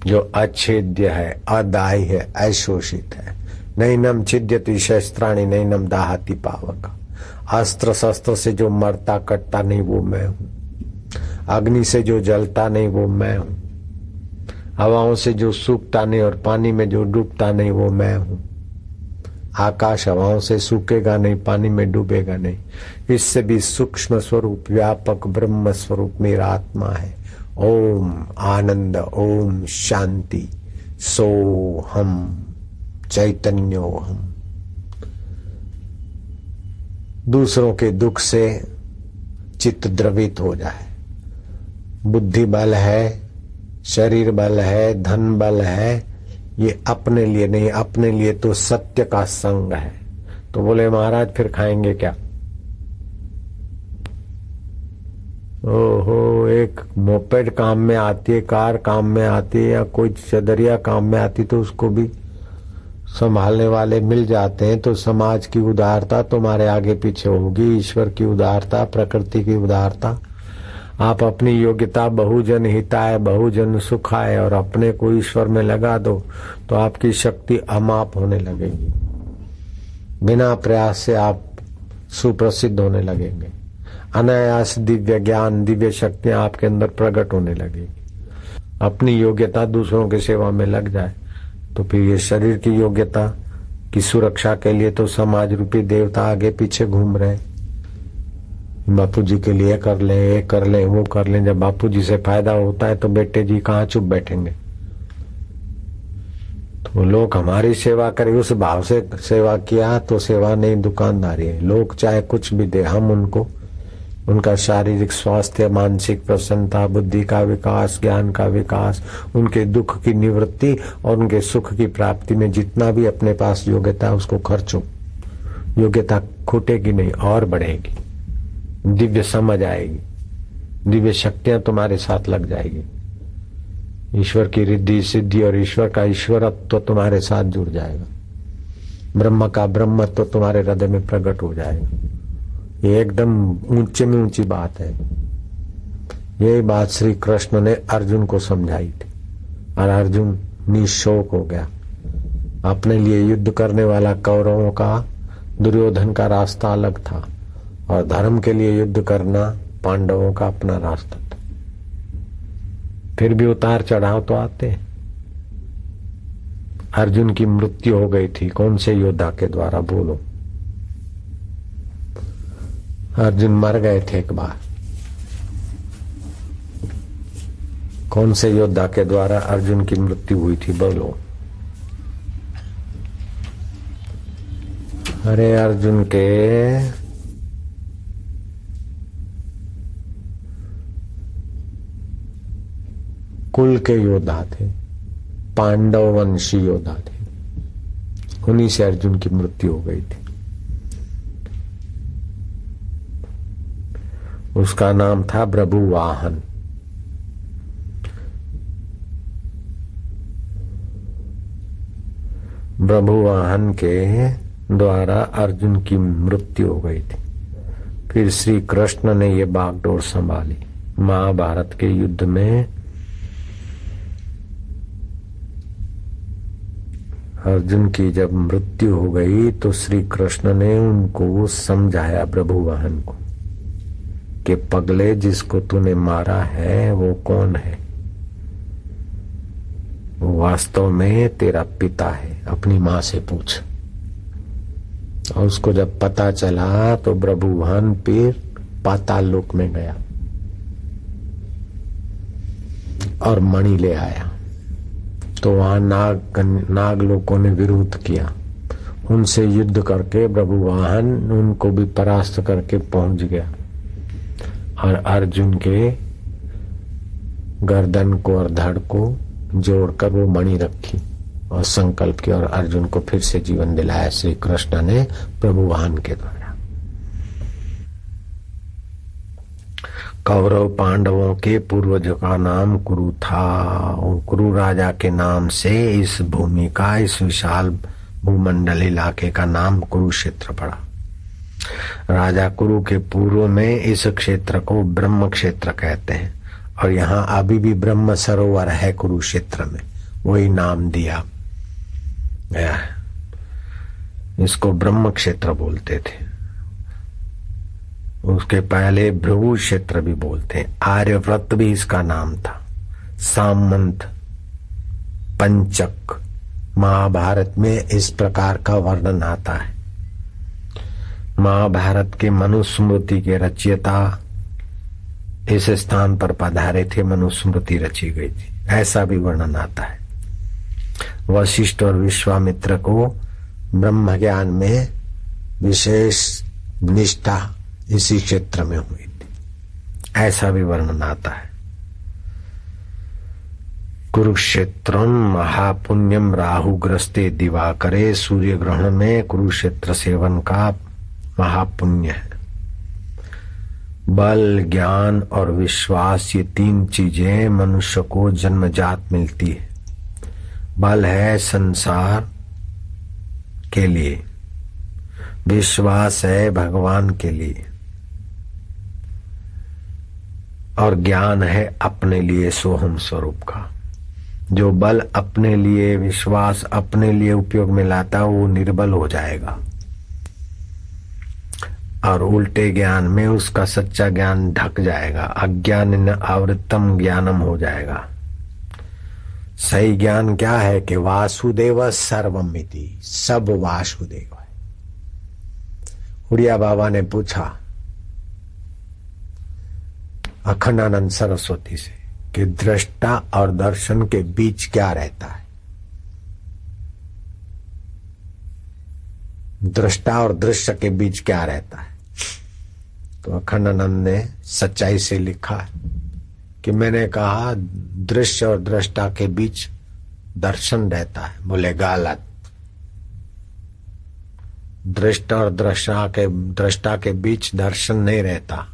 जो अच्छेद्य है, अदायी है, अशोषित है। नैनम छिद्यति शस्त्राणि नैनम दाहति पावक। अस्त्र शस्त्र से जो मरता कटता नहीं वो मैं हूं। अग्नि से जो जलता नहीं वो मैं हूं। हवाओं से जो सूखता नहीं और पानी में जो डूबता नहीं वो मैं हूं। आकाश हवाओं से सूखेगा नहीं, पानी में डूबेगा नहीं। इससे भी सूक्ष्म स्वरूप व्यापक ब्रह्म स्वरूप मेरा आत्मा है। ओम आनंद, ओम शांति, सो हम चैतन्यो हम। दूसरों के दुख से चित्त द्रवित हो जाए। बुद्धि बल है, शरीर बल है, धन बल है, ये अपने लिए नहीं, अपने लिए तो सत्य का संग है। तो बोले महाराज फिर खाएंगे क्या? ओहो, एक मोपेड काम में आती है, कार काम में आती है, या कोई चदरिया काम में आती तो उसको भी संभालने वाले मिल जाते हैं। तो समाज की उदारता तुम्हारे आगे पीछे होगी, ईश्वर की उदारता, प्रकृति की उदारता। आप अपनी योग्यता बहुजन हिताय बहुजन सुखाय और अपने को ईश्वर में लगा दो तो आपकी शक्ति अमाप होने लगेगी। बिना प्रयास से आप सुप्रसिद्ध होने लगेंगे। अनायास दिव्य ज्ञान, दिव्य शक्तियां आपके अंदर प्रकट होने लगेगी। अपनी योग्यता दूसरों की सेवा में लग जाए तो फिर ये शरीर की योग्यता की सुरक्षा के लिए तो समाज रूपी देवता आगे पीछे घूम रहे। बापू जी के लिए कर ले, ये कर ले, वो कर ले। जब बापू जी से फायदा होता है तो बेटे जी कहाँ चुप बैठेंगे। तो लोग हमारी सेवा करें, उस भाव से सेवा किया तो सेवा नहीं दुकानदारी है। लोग चाहे कुछ भी दे, हम उनको उनका शारीरिक स्वास्थ्य, मानसिक प्रसन्नता, बुद्धि का विकास, ज्ञान का विकास, उनके दुख की निवृत्ति और उनके सुख की प्राप्ति में जितना भी अपने पास योग्यता है उसको खर्चो। योग्यता खूटेगी नहीं और बढ़ेगी, दिव्य समझ आएगी, दिव्य शक्तियां तुम्हारे साथ लग जाएगी, ईश्वर की रिद्धि सिद्धि और ईश्वर का ईश्वरत्व तो तुम्हारे साथ जुड़ जाएगा, ब्रह्म का ब्रह्मत्व तो तुम्हारे हृदय में प्रकट हो जाएगा। ये एकदम ऊंचे में ऊंची बात है। यही बात श्री कृष्ण ने अर्जुन को समझाई थी और अर्जुन निशोक हो गया। अपने लिए युद्ध करने वाला कौरवों का, दुर्योधन का रास्ता अलग था और धर्म के लिए युद्ध करना पांडवों का अपना रास्ता था। फिर भी उतार चढ़ाव तो आते। अर्जुन की मृत्यु हो गई थी, कौन से योद्धा के द्वारा? बोलो। अर्जुन मर गए थे एक बार, कौन से योद्धा के द्वारा अर्जुन की मृत्यु हुई थी? बोलो। अरे अर्जुन के कुल के योद्धा थे, पांडव वंशी योद्धा थे, उन्हीं से अर्जुन की मृत्यु हो गई थी। उसका नाम था प्रभुवाहन। प्रभुवाहन के द्वारा अर्जुन की मृत्यु हो गई थी। फिर श्री कृष्ण ने ये बागडोर संभाली। महाभारत के युद्ध में अर्जुन की जब मृत्यु हो गई तो श्री कृष्ण ने उनको समझाया, प्रभुवाहन को, कि पगले, जिसको तूने मारा है वो कौन है? वो वास्तव में तेरा पिता है, अपनी मां से पूछ। और उसको जब पता चला तो प्रभुवाहन फिर पाताल लोक में गया और मणि ले आया। तो वहां नाग लोगों ने विरोध किया, उनसे युद्ध करके प्रभुवाहन उनको भी परास्त करके पहुंच गया और अर्जुन के गर्दन को और धड़ को जोड़कर वो मणि रखी और संकल्प किया और अर्जुन को फिर से जीवन दिलाया श्री कृष्ण ने प्रभुवाहन के द्वारा। कौरव पांडवों के पूर्वजों का नाम कुरु था और कुरु राजा के नाम से इस भूमि का, इस विशाल भूमंडल इलाके का नाम कुरुक्षेत्र पड़ा। राजा कुरु के पूर्व में इस क्षेत्र को ब्रह्म क्षेत्र कहते हैं और यहाँ अभी भी ब्रह्म सरोवर है कुरुक्षेत्र में, वही नाम दिया गया है। इसको ब्रह्म क्षेत्र बोलते थे। उसके पहले भृगु क्षेत्र भी बोलते हैं। आर्यव्रत भी इसका नाम था। सामंत, पंचक, महाभारत में इस प्रकार का वर्णन आता है। महाभारत के मनुस्मृति के रचयिता इस स्थान पर पधारे थे, मनुस्मृति रची गई थी, ऐसा भी वर्णन आता है। वशिष्ठ और विश्वामित्र को ब्रह्म ज्ञान में विशेष निष्ठा इसी क्षेत्र में हुई थी, ऐसा भी वर्णन आता है। कुरुक्षेत्रम महापुण्यम राहुग्रस्ते दिवाकरे, सूर्य ग्रहण में कुरुक्षेत्र सेवन का महापुण्य है। बल, ज्ञान और विश्वास, ये तीन चीजें मनुष्य को जन्मजात मिलती है। बल है संसार के लिए, विश्वास है भगवान के लिए और ज्ञान है अपने लिए सोहम स्वरूप का। जो बल अपने लिए, विश्वास अपने लिए उपयोग में लाता वो निर्बल हो जाएगा और उल्टे ज्ञान में उसका सच्चा ज्ञान ढक जाएगा। अज्ञान आवृतम ज्ञानम हो जाएगा। सही ज्ञान क्या है कि वासुदेव सर्वमिति, सब वासुदेव है। उड़िया बाबा ने पूछा अखंडानंद सरस्वती से कि दृष्टा और दर्शन के बीच क्या रहता है? दृष्टा और दृश्य के बीच क्या रहता है? तो अखंडानंद ने सच्चाई से लिखा कि मैंने कहा दृश्य और दृष्टा के बीच दर्शन रहता है। बोले गलत। दृष्ट और दृष्टा के बीच दर्शन नहीं रहता,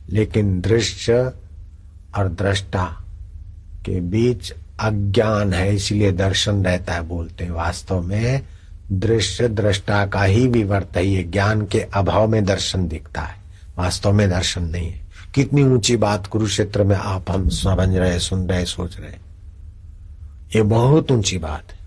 लेकिन दृश्य और दृष्टा के बीच अज्ञान है, इसलिए दर्शन रहता है बोलते हैं। वास्तव में दृश्य दृष्टा का ही विवर्त है, ये ज्ञान के अभाव में दर्शन दिखता है, वास्तव में दर्शन नहीं है। कितनी ऊंची बात कुरुक्षेत्र में आप हम समझ रहे, सुन रहे, सोच रहे, ये बहुत ऊंची बात है।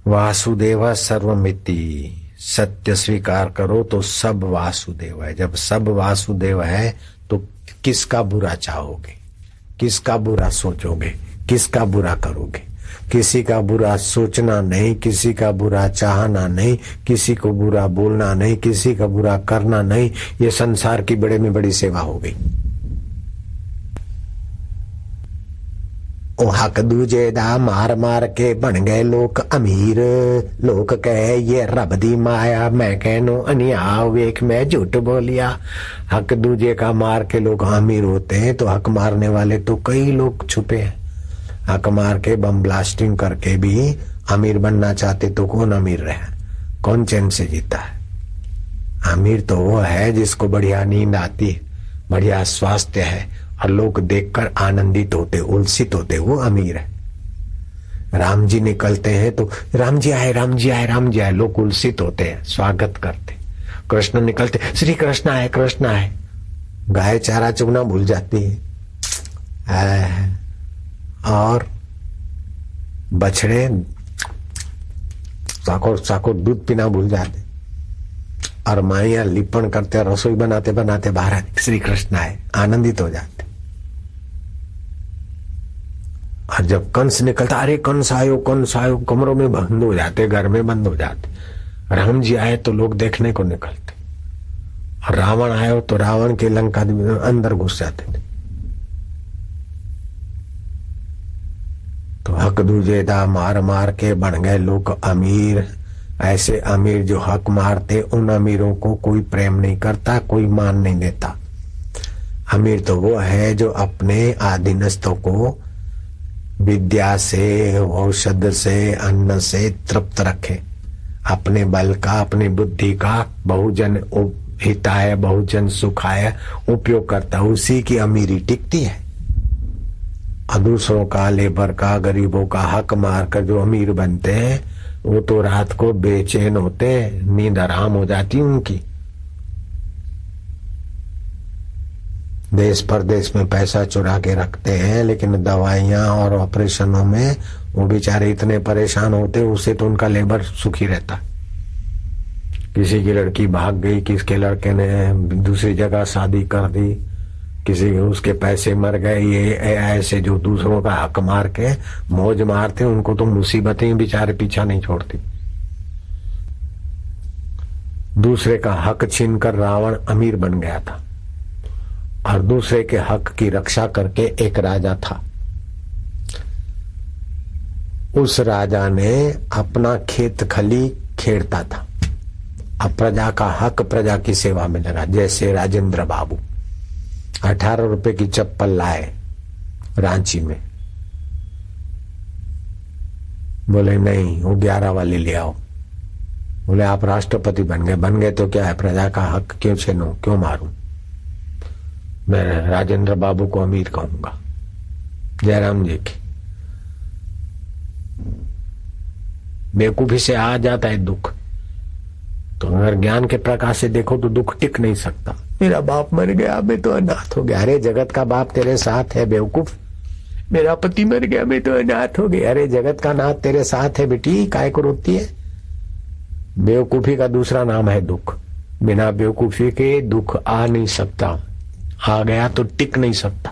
वासुदेव सर्वमिति, सत्य स्वीकार करो तो सब वासुदेव है। जब सब वासुदेव है तो किसका बुरा चाहोगे, किसका बुरा सोचोगे, किसका बुरा करोगे? किसी का बुरा सोचना नहीं, किसी का बुरा चाहना नहीं, किसी को बुरा बोलना नहीं, किसी का बुरा करना नहीं। ये संसार की बड़े में बड़ी सेवा हो गई। ओ हक दूजे दा मार मार के बन गए लोग अमीर। लोग कहे ये रब दी माया, मैं कहनो अनिया वेख मैं झूठ बोलिया। हक दूजे का मार के लोग अमीर होते हैं, तो हक मारने वाले तो कई लोग छुपे हैं। हक मार के बम ब्लास्टिंग करके भी अमीर बनना चाहते तो कौन अमीर रहे, कौन चैन से जीता है? अमीर तो वो है जिसको बढ़िया नींद आती है, बढ़िया स्वास्थ्य है और लोग देखकर आनंदित होते, उल्सित होते, वो अमीर है। राम जी निकलते हैं तो राम जी आए, राम जी आए, राम जी आए, लोग उल्सित होते हैं, स्वागत करते। कृष्ण निकलते, श्री कृष्ण आए, कृष्ण आए। गाय चारा चुगना भूल जाती है और बछड़े साको दूध पीना भूल जाते, और माइया लिपण करते, रसोई बनाते बनाते बाहर आते, श्री कृष्ण आए, आनंदित हो जाते। और जब कंस निकलता, अरे कंस आयो, कंस आयो, कमरों में बंद हो जाते, घर में बंद हो जाते। राम जी आए तो लोग देखने को निकलते, और रावण आयो तो रावण के लंका अंदर घुस जाते थे। तो हक दूजे दा मार मार के बन गए लोग अमीर। ऐसे अमीर जो हक मारते, उन अमीरों को कोई प्रेम नहीं करता, कोई मान नहीं देता। अमीर तो वो है जो अपने अधीनस्थों को विद्या से, औषध से, अन्न से तृप्त रखे। अपने बल का, अपनी बुद्धि का बहुजन हिताय, बहुजन सुखाय उपयोग करता, उसी की अमीरी टिकती है। और दूसरों का, लेबर का, गरीबों का हक मारकर जो अमीर बनते हैं, वो तो रात को बेचैन होते, नींद आराम हो जाती उनकी। देश परदेश में पैसा चुरा के रखते हैं, लेकिन दवाइयां और ऑपरेशनों में वो बेचारे इतने परेशान होते, उससे तो उनका लेबर सुखी रहता। किसी की लड़की भाग गई, किसके लड़के ने दूसरी जगह शादी कर दी, किसी उसके पैसे मर गए। ये ऐसे जो दूसरों का हक मार के मौज मारते, उनको तो मुसीबतें बेचारे पीछा नहीं छोड़ती। दूसरे का हक छीनकर रावण अमीर बन गया था, और दूसरे के हक की रक्षा करके एक राजा था। उस राजा ने अपना खेत खली खेड़ता था, अब प्रजा का हक प्रजा की सेवा में लगा। जैसे राजेंद्र बाबू 18 रुपए की चप्पल लाए रांची में, बोले नहीं वो 11 वाली ले आओ। बोले आप राष्ट्रपति बन गए तो क्या है, प्रजा का हक क्यों छीनो, क्यों मारूं? मैं राजेंद्र बाबू को अमीर कहूंगा। जयराम जी की बेवकूफी से आ जाता है दुख। तो अगर ज्ञान के प्रकाश से देखो तो दुख टिक नहीं सकता। मेरा बाप मर गया, मैं तो अनाथ हो गया। अरे जगत का बाप तेरे साथ है बेवकूफ। मेरा पति मर गया, मैं तो अनाथ हो गया। अरे जगत का नाथ तेरे साथ है बेटी, काय को रोती है? बेवकूफी का दूसरा नाम है दुख। बिना बेवकूफी के दुख आ नहीं सकता, आ गया तो टिक नहीं सकता।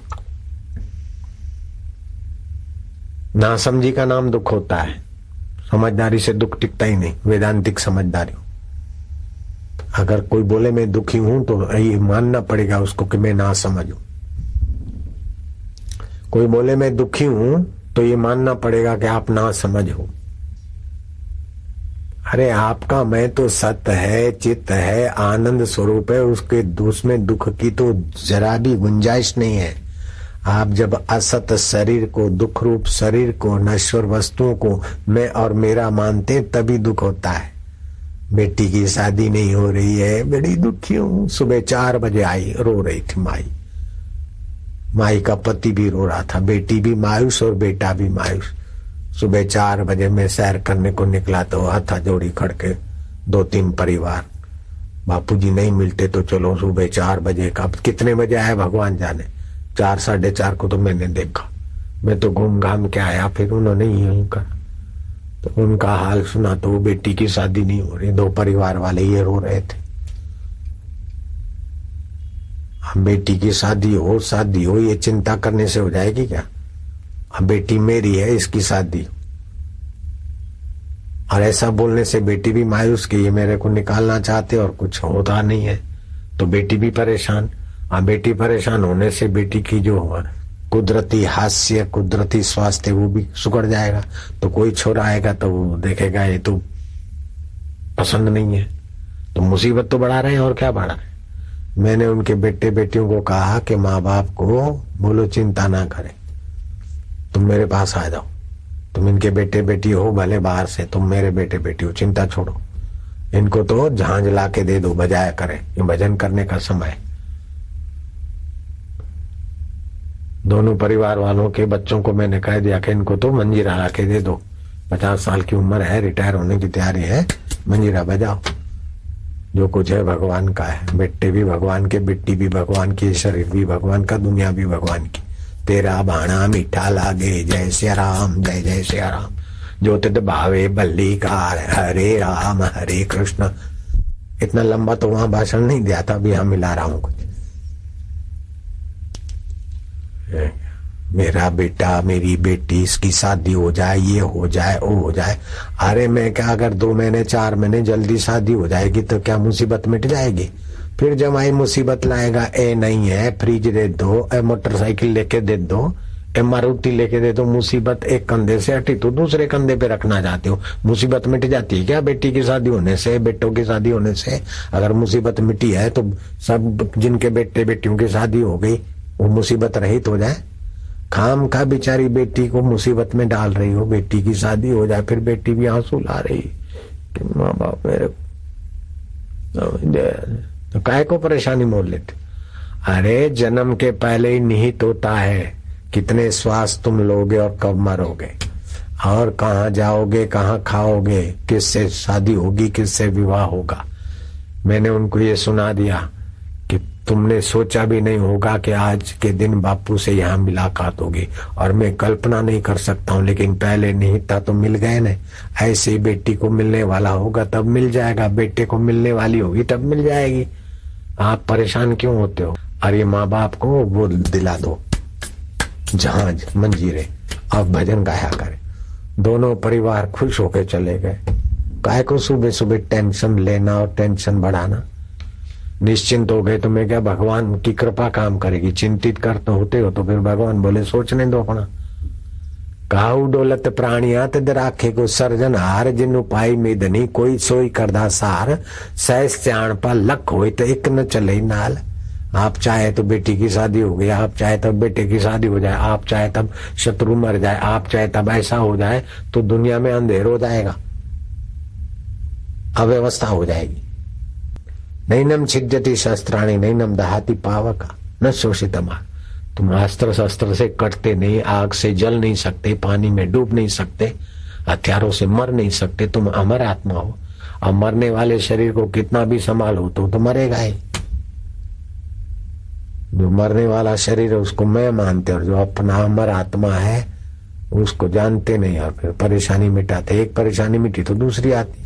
नासमझी का नाम दुख होता है, समझदारी से दुख टिकता ही नहीं। वेदांतिक समझदारी। अगर कोई बोले मैं दुखी हूं तो ये मानना पड़ेगा उसको कि मैं ना समझूं। कोई बोले मैं दुखी हूं तो ये मानना पड़ेगा कि आप ना समझ हो। अरे आपका मैं तो सत्य है, चित्त है, आनंद स्वरूप है, उसमें दुख की तो जरा भी गुंजाइश नहीं है। आप जब असत शरीर को, दुख रूप शरीर को, नश्वर वस्तुओं को मैं और मेरा मानते हैं, तभी दुख होता है। बेटी की शादी नहीं हो रही है, बड़ी दुखी हूं। सुबह 4 बजे आई, रो रही थी माई का पति भी रो रहा था, बेटी भी मायूस और बेटा भी मायूस। सुबह 4 बजे मैं सैर करने को निकला तो हथा जोड़ी खड़के 2-3 परिवार, बापूजी नहीं मिलते तो चलो सुबह 4 बजे का। कितने बजे आए भगवान जाने, 4 साढ़े 4 को तो मैंने देखा। मैं तो घूम घाम के आया, फिर उन्होंने यूं कर, तो उनका हाल सुना तो वो बेटी की शादी नहीं हो रही। 2 परिवार वाले ये रो रहे थे। अब बेटी की शादी हो ये चिंता करने से हो जाएगी क्या? अब बेटी मेरी है, इसकी शादी। और ऐसा बोलने से बेटी भी मायूस कि ये मेरे को निकालना चाहते और कुछ होता नहीं है, तो बेटी भी परेशान। अब बेटी परेशान होने से बेटी की जो कुदरती हास्य, कुदरती स्वास्थ्य वो भी सुगड़ जाएगा। तो कोई छोरा आएगा तो वो देखेगा ये तो पसंद नहीं है, तो मुसीबत तो बढ़ा रहे हैं और क्या बढ़ा रहे हैं। मैंने उनके बेटे बेटियों को कहा कि माँ बाप को बोलो चिंता ना करें, तुम मेरे पास आ जाओ। तुम इनके बेटे बेटी हो भले बाहर से, तुम मेरे बेटे बेटी हो, चिंता छोड़ो। इनको तो झांझ ला के दे दो, बजाया करें, ये भजन करने का समय। दोनों परिवार वालों के बच्चों को मैंने कह दिया कि इनको तो मंजीरा ला के दे दो। 50 साल की उम्र है, रिटायर होने की तैयारी है, मंजीरा बजाओ। जो कुछ है भगवान का है, बेटे भी भगवान के, बिट्टी भी भगवान की, शरीर भी भगवान का, दुनिया भी भगवान की। तेरा भाणा मीठा लागे, जय सिया राम, जय जय सिया राम। जो तिद भावे बल्लीकार, हरे राम हरे कृष्ण। इतना लंबा तो वहां भाषण नहीं दिया था, अभी हम मिला रहा हूं कुछ। मेरा बेटा, मेरी बेटी, इसकी शादी हो जाए, ये हो जाए, वो हो जाए। अरे मैं क्या, अगर 2 महीने 4 महीने जल्दी शादी हो जाएगी तो क्या मुसीबत मिट जाएगी? फिर जमाई मुसीबत लाएगा, ए नहीं है, फ्रिज दे दो, ए मोटरसाइकिल लेके दे दो, ए मारुति लेके दे दो। मुसीबत एक कंधे से हटी तो दूसरे कंधे पे रखना चाहते हो। मुसीबत मिट जाती है क्या बेटी की शादी होने से, बेटों की शादी होने से? अगर मुसीबत मिटी है तो सब जिनके बेटे बेटियों की शादी हो गई वो मुसीबत रहित हो जाए। खाम खा बेचारी बेटी को मुसीबत में डाल रही हो। बेटी की शादी हो जाए फिर बेटी भी आंसू ला रही कि माँ बाप मेरे, तो काय को परेशानी मोल लेते। अरे जन्म के पहले ही निहित होता है कितने श्वास तुम लोगे और कब मरोगे, और कहाँ जाओगे, कहाँ खाओगे, किससे शादी होगी, किससे विवाह होगा। मैंने उनको ये सुना दिया कि तुमने सोचा भी नहीं होगा कि आज के दिन बापू से यहाँ मुलाकात होगी, और मैं कल्पना नहीं कर सकता हूँ, लेकिन पहले निहित था तो मिल गए न। ऐसे ही बेटी को मिलने वाला होगा तब मिल जाएगा, बेटे को मिलने वाली होगी तब मिल जाएगी। आप परेशान क्यों होते हो? अरे माँ बाप को वो दिला दो जहाज मंजीरे, अब भजन गाया करे। दोनों परिवार खुश होकर चले गए। काहे को सुबह सुबह टेंशन लेना और टेंशन बढ़ाना। निश्चिंत हो गए तो मैं क्या, भगवान की कृपा काम करेगी। चिंतित करते होते हो तो फिर भगवान बोले सोचने दो अपना। काहू डोलत प्राणिया तिद राखे को सर्जन हार, जिन पाई मेदनी कोई सोई करदा सार। सहस स्याण पा लख होए तो एक न चले नाल। आप चाहे तो बेटी की शादी हो गई, आप चाहे तब बेटे की शादी हो जाए, आप चाहे तब शत्रु मर जाए, आप चाहे तब ऐसा हो जाए तो दुनिया में अंधेर हो जाएगा, अव्यवस्था हो जाएगी। नैनम छिद्यति शस्त्राणी नैनम दहाति पावका न शोषित मार। तुम अस्त्र शस्त्र से कटते नहीं, आग से जल नहीं सकते, पानी में डूब नहीं सकते, हथियारों से मर नहीं सकते। तुम अमर आत्मा हो। अब मरने वाले शरीर को कितना भी संभालो तो मरेगा ही। जो मरने वाला शरीर है उसको मैं मानते, और जो अपना अमर आत्मा है उसको जानते नहीं, और फिर परेशानी मिटाते। एक परेशानी मिटी तो दूसरी आती।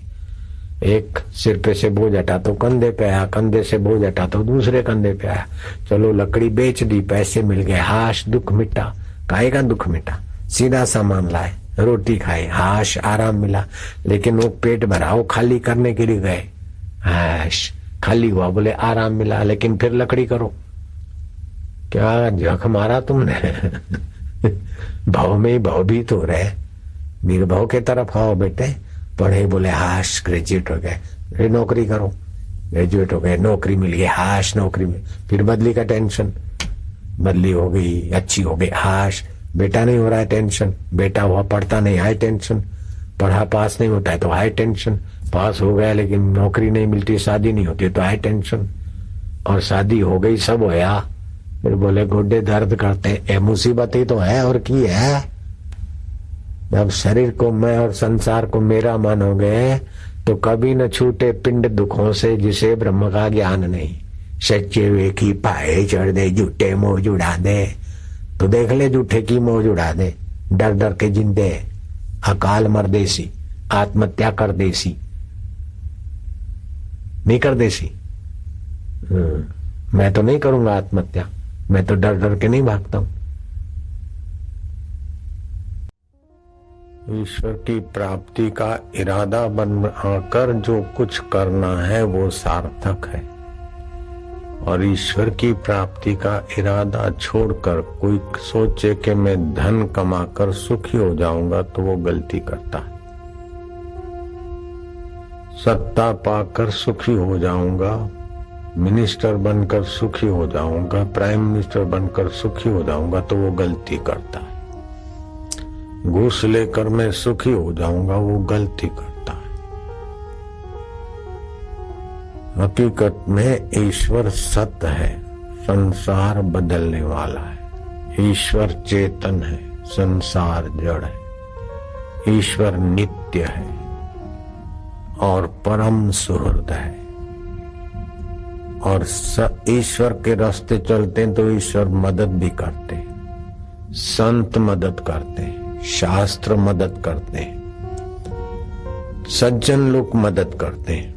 एक सिर पे से बोझ हटा तो कंधे पे आया, कंधे से बोझ हटा तो दूसरे कंधे पे आया। चलो लकड़ी बेच दी, पैसे मिल गए, हाश दुख मिटा। काहे का दुख मिटा? सीधा सामान लाए, रोटी खाई, हाश आराम मिला। लेकिन वो पेट भरा, वो खाली करने के लिए गए, हाश खाली हुआ, बोले आराम मिला। लेकिन फिर लकड़ी करो, क्या जख मारा तुमने? भाव में ही भाव भी तो रहे। निर्भाव के तरफ आओ बेटे। पढ़े बोले हाश ग्रेजुएट हो गए, अरे नौकरी करो, ग्रेजुएट हो गए, नौकरी मिल गई, हाश नौकरी मिल, फिर बदली का टेंशन, बदली हो गई अच्छी हो गई, हाश बेटा नहीं हो रहा है टेंशन, बेटा हुआ पढ़ता नहीं हाई टेंशन, पढ़ा पास नहीं होता है तो हाई टेंशन, पास हो गया लेकिन नौकरी नहीं मिलती, शादी नहीं होती तो हाई टेंशन, और शादी हो गई सब होया, फिर बोले गोडे दर्द करते, ए मुसीबत ही तो है और की है। जब शरीर को मैं और संसार को मेरा मानोगे तो कभी न छूटे पिंड दुखों से जिसे ब्रह्म का ज्ञान नहीं। सच्चे वे की पाए चढ़ दे, झूठे मौज उड़ा दे, तो देख ले झूठे की मौज उड़ा दे, डर डर के जिंदे अकाल मरदेसी, आत्महत्या कर देसी, नहीं कर देसी। मैं तो नहीं करूंगा आत्महत्या, मैं तो डर डर के नहीं भागता हूं। ईश्वर की प्राप्ति का इरादा बनाकर जो कुछ करना है वो सार्थक है, और ईश्वर की प्राप्ति का इरादा छोड़कर कोई सोचे कि मैं धन कमाकर सुखी हो जाऊंगा तो वो गलती करता है। सत्ता पाकर सुखी हो जाऊंगा, मिनिस्टर बनकर सुखी हो जाऊंगा, प्राइम मिनिस्टर बनकर सुखी हो जाऊंगा तो वो गलती करता है। घूस लेकर मैं सुखी हो जाऊंगा वो गलती करता है। हकीकत में ईश्वर सत्य है, संसार बदलने वाला है। ईश्वर चेतन है, संसार जड़ है। ईश्वर नित्य है और परम सुहृद है, और ईश्वर के रास्ते चलते हैं तो ईश्वर मदद भी करते हैं, संत मदद करते हैं, शास्त्र मदद करते हैं, सज्जन लोग मदद करते हैं।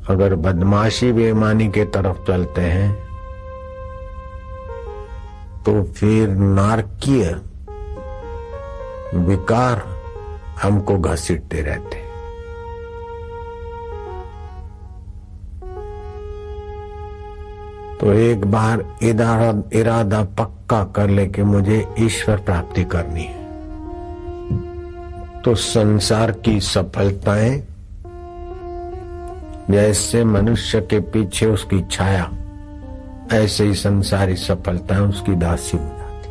अगर बदमाशी बेईमानी के तरफ चलते हैं तो फिर नारकीय विकार हमको घसीटते रहते हैं। तो एक बार इरादा पक्का कर ले कि मुझे ईश्वर प्राप्ति करनी है, तो संसार की सफलताएं जैसे मनुष्य के पीछे उसकी छाया, ऐसे ही संसारी सफलताएं उसकी दासी हो जाती।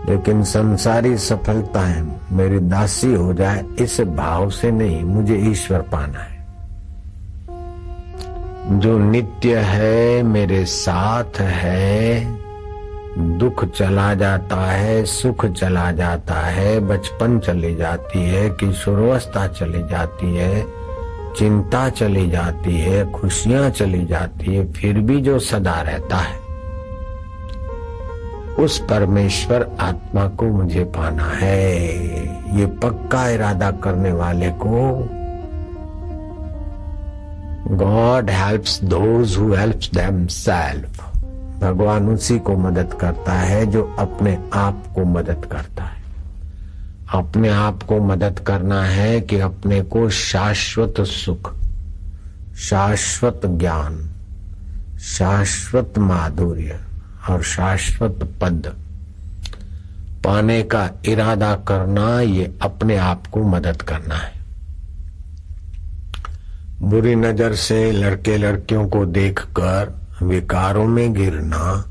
लेकिन संसारी सफलताएं मेरी दासी हो जाए इस भाव से नहीं, मुझे ईश्वर पाना है जो नित्य है, मेरे साथ है। दुख चला जाता है, सुख चला जाता है, बचपन चली जाती है, किशोरावस्था चली जाती है, चिंता चली जाती है, खुशियां चली जाती है, फिर भी जो सदा रहता है उस परमेश्वर आत्मा को मुझे पाना है। ये पक्का इरादा करने वाले को God helps those who helps themselves। भगवान उसी को मदद करता है जो अपने आप को मदद करता है। अपने आप को मदद करना है कि अपने को शाश्वत सुख, शाश्वत ज्ञान, शाश्वत माधुर्य और शाश्वत पद पाने का इरादा करना, ये अपने आप को मदद करना है। बुरी नजर से लड़के लड़कियों को देखकर विकारों में गिरना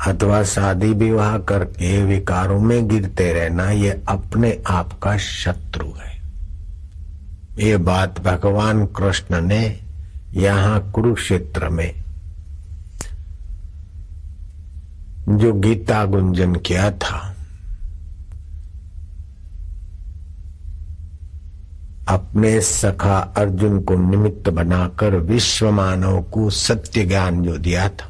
अथवा शादी विवाह करके विकारों में गिरते रहना, ये अपने आप का शत्रु है। ये बात भगवान कृष्ण ने यहाँ कुरुक्षेत्र में जो गीता गुंजन किया था, अपने सखा अर्जुन को निमित्त बनाकर विश्व मानव को सत्य ज्ञान जो दिया था,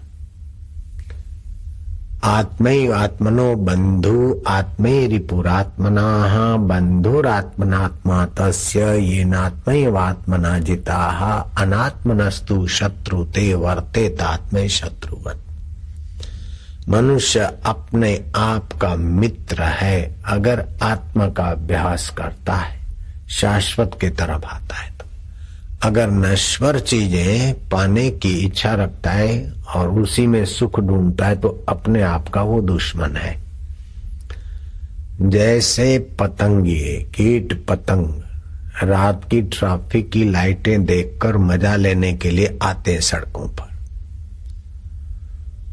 आत्मैव आत्मनो बंधु आत्मैरिपुरात्मनाः बंधुरात्मनात्मा तस्य येनात्मैव आत्मना जिताः अनात्मनस्तु शत्रुते वर्तेत आत्मै शत्रुवत्। मनुष्य अपने आप का मित्र है अगर आत्मा का अभ्यास करता है, शाश्वत की तरफ आता है। तो अगर नश्वर चीजें पाने की इच्छा रखता है और उसी में सुख ढूंढता है तो अपने आप का वो दुश्मन है। जैसे पतंगिए कीट पतंग रात की ट्रैफिक की लाइटें देखकर मजा लेने के लिए आते हैं सड़कों पर,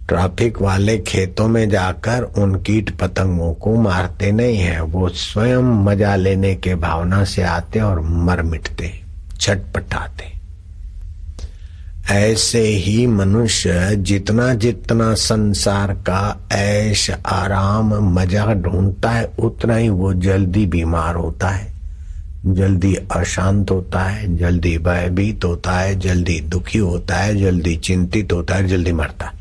ट्रैफिक वाले खेतों में जाकर उन कीट पतंगों को मारते नहीं है, वो स्वयं मजा लेने के भावना से आते और मर मिटते, छटपटाते। ऐसे ही मनुष्य जितना जितना संसार का ऐश आराम मजा ढूंढता है, उतना ही वो जल्दी बीमार होता है, जल्दी अशांत होता है, जल्दी भयभीत होता है, जल्दी दुखी होता है, जल्दी चिंतित होता है, जल्दी मरता है।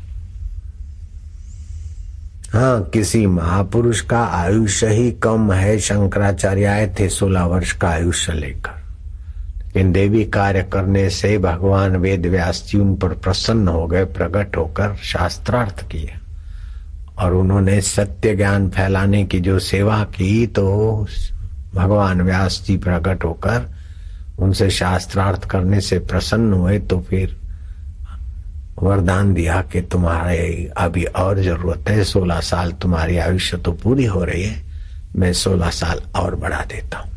हाँ, किसी महापुरुष का आयुष्य ही कम है। शंकराचार्य आए थे 16 वर्ष का आयुष्य लेकर, लेकिन देवी कार्य करने से भगवान वेद व्यास जी उन पर प्रसन्न हो गए, प्रकट होकर शास्त्रार्थ किया और उन्होंने सत्य ज्ञान फैलाने की जो सेवा की, तो भगवान व्यास जी प्रकट होकर उनसे शास्त्रार्थ करने से प्रसन्न हुए, तो फिर वरदान दिया कि तुम्हारे अभी और जरूरत है, 16 साल तुम्हारी आयुष्य तो पूरी हो रही है, मैं 16 साल और बढ़ा देता हूं।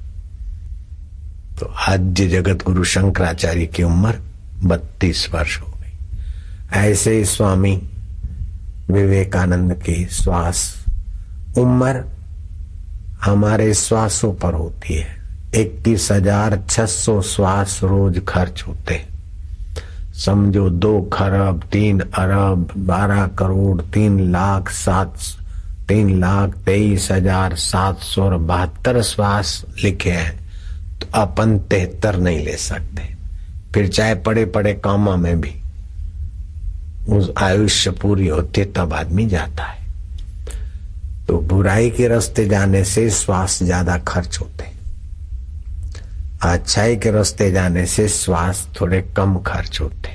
तो आज जगत गुरु शंकराचार्य की उम्र 32 वर्ष हो गई। ऐसे स्वामी विवेकानंद की श्वास उम्र हमारे श्वासों पर होती है। 21,600 श्वास रोज खर्च होते, समझो 2 खरब 3 अरब 12 करोड़ 3,23,772 श्वास लिखे हैं, तो अपन 73 नहीं ले सकते। फिर चाहे पड़े पड़े कामा में भी उस आयुष्य पूरी होती है, तब आदमी जाता है। तो बुराई के रास्ते जाने से श्वास ज्यादा खर्च होते, अच्छाई के रास्ते जाने से श्वास थोड़े कम खर्च होते।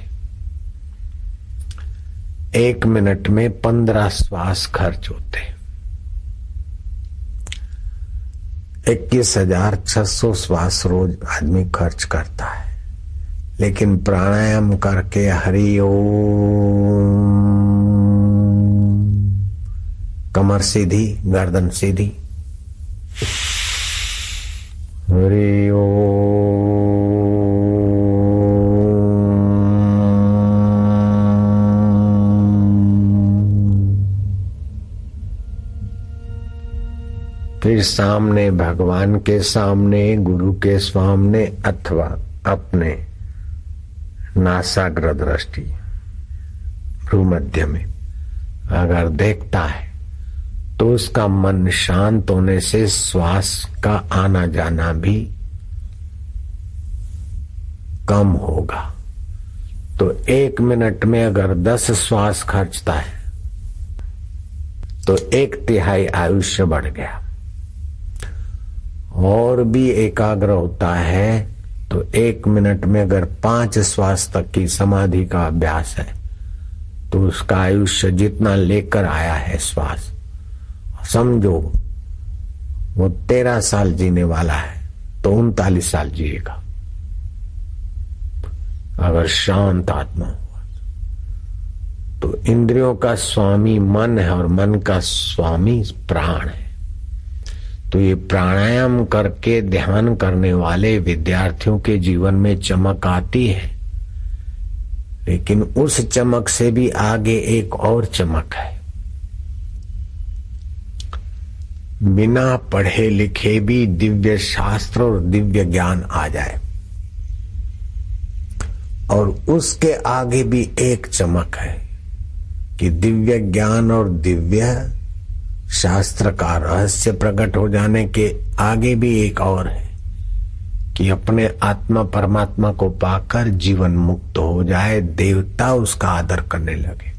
1 मिनट में 15 श्वास खर्च होते। 21,600 श्वास रोज आदमी खर्च करता है, लेकिन प्राणायाम करके हरि ओम, कमर सीधी गर्दन सीधी, हरि ओम, फिर सामने भगवान के सामने, गुरु के सामने, अथवा अपने नासाग्र दृष्टि भ्रूमध्य में अगर देखता है, तो उसका मन शांत होने से श्वास का आना जाना भी कम होगा। तो 1 मिनट में अगर 10 श्वास खर्चता है, तो 1/3 आयुष्य बढ़ गया। और भी एकाग्र होता है, तो 1 मिनट में अगर 5 श्वास तक की समाधि का अभ्यास है, तो उसका आयुष्य जितना लेकर आया है श्वास, समझो वो 13 साल जीने वाला है, तो 39 साल जिएगा अगर शांत आत्मा हुआ। तो इंद्रियों का स्वामी मन है और मन का स्वामी प्राण है। तो ये प्राणायाम करके ध्यान करने वाले विद्यार्थियों के जीवन में चमक आती है, लेकिन उस चमक से भी आगे एक और चमक है। बिना पढ़े लिखे भी दिव्य शास्त्र और दिव्य ज्ञान आ जाए, और उसके आगे भी एक चमक है कि दिव्य ज्ञान और दिव्य शास्त्र का रहस्य प्रकट हो जाने के आगे भी एक और है कि अपने आत्मा परमात्मा को पाकर जीवन मुक्त हो जाए, देवता उसका आदर करने लगे।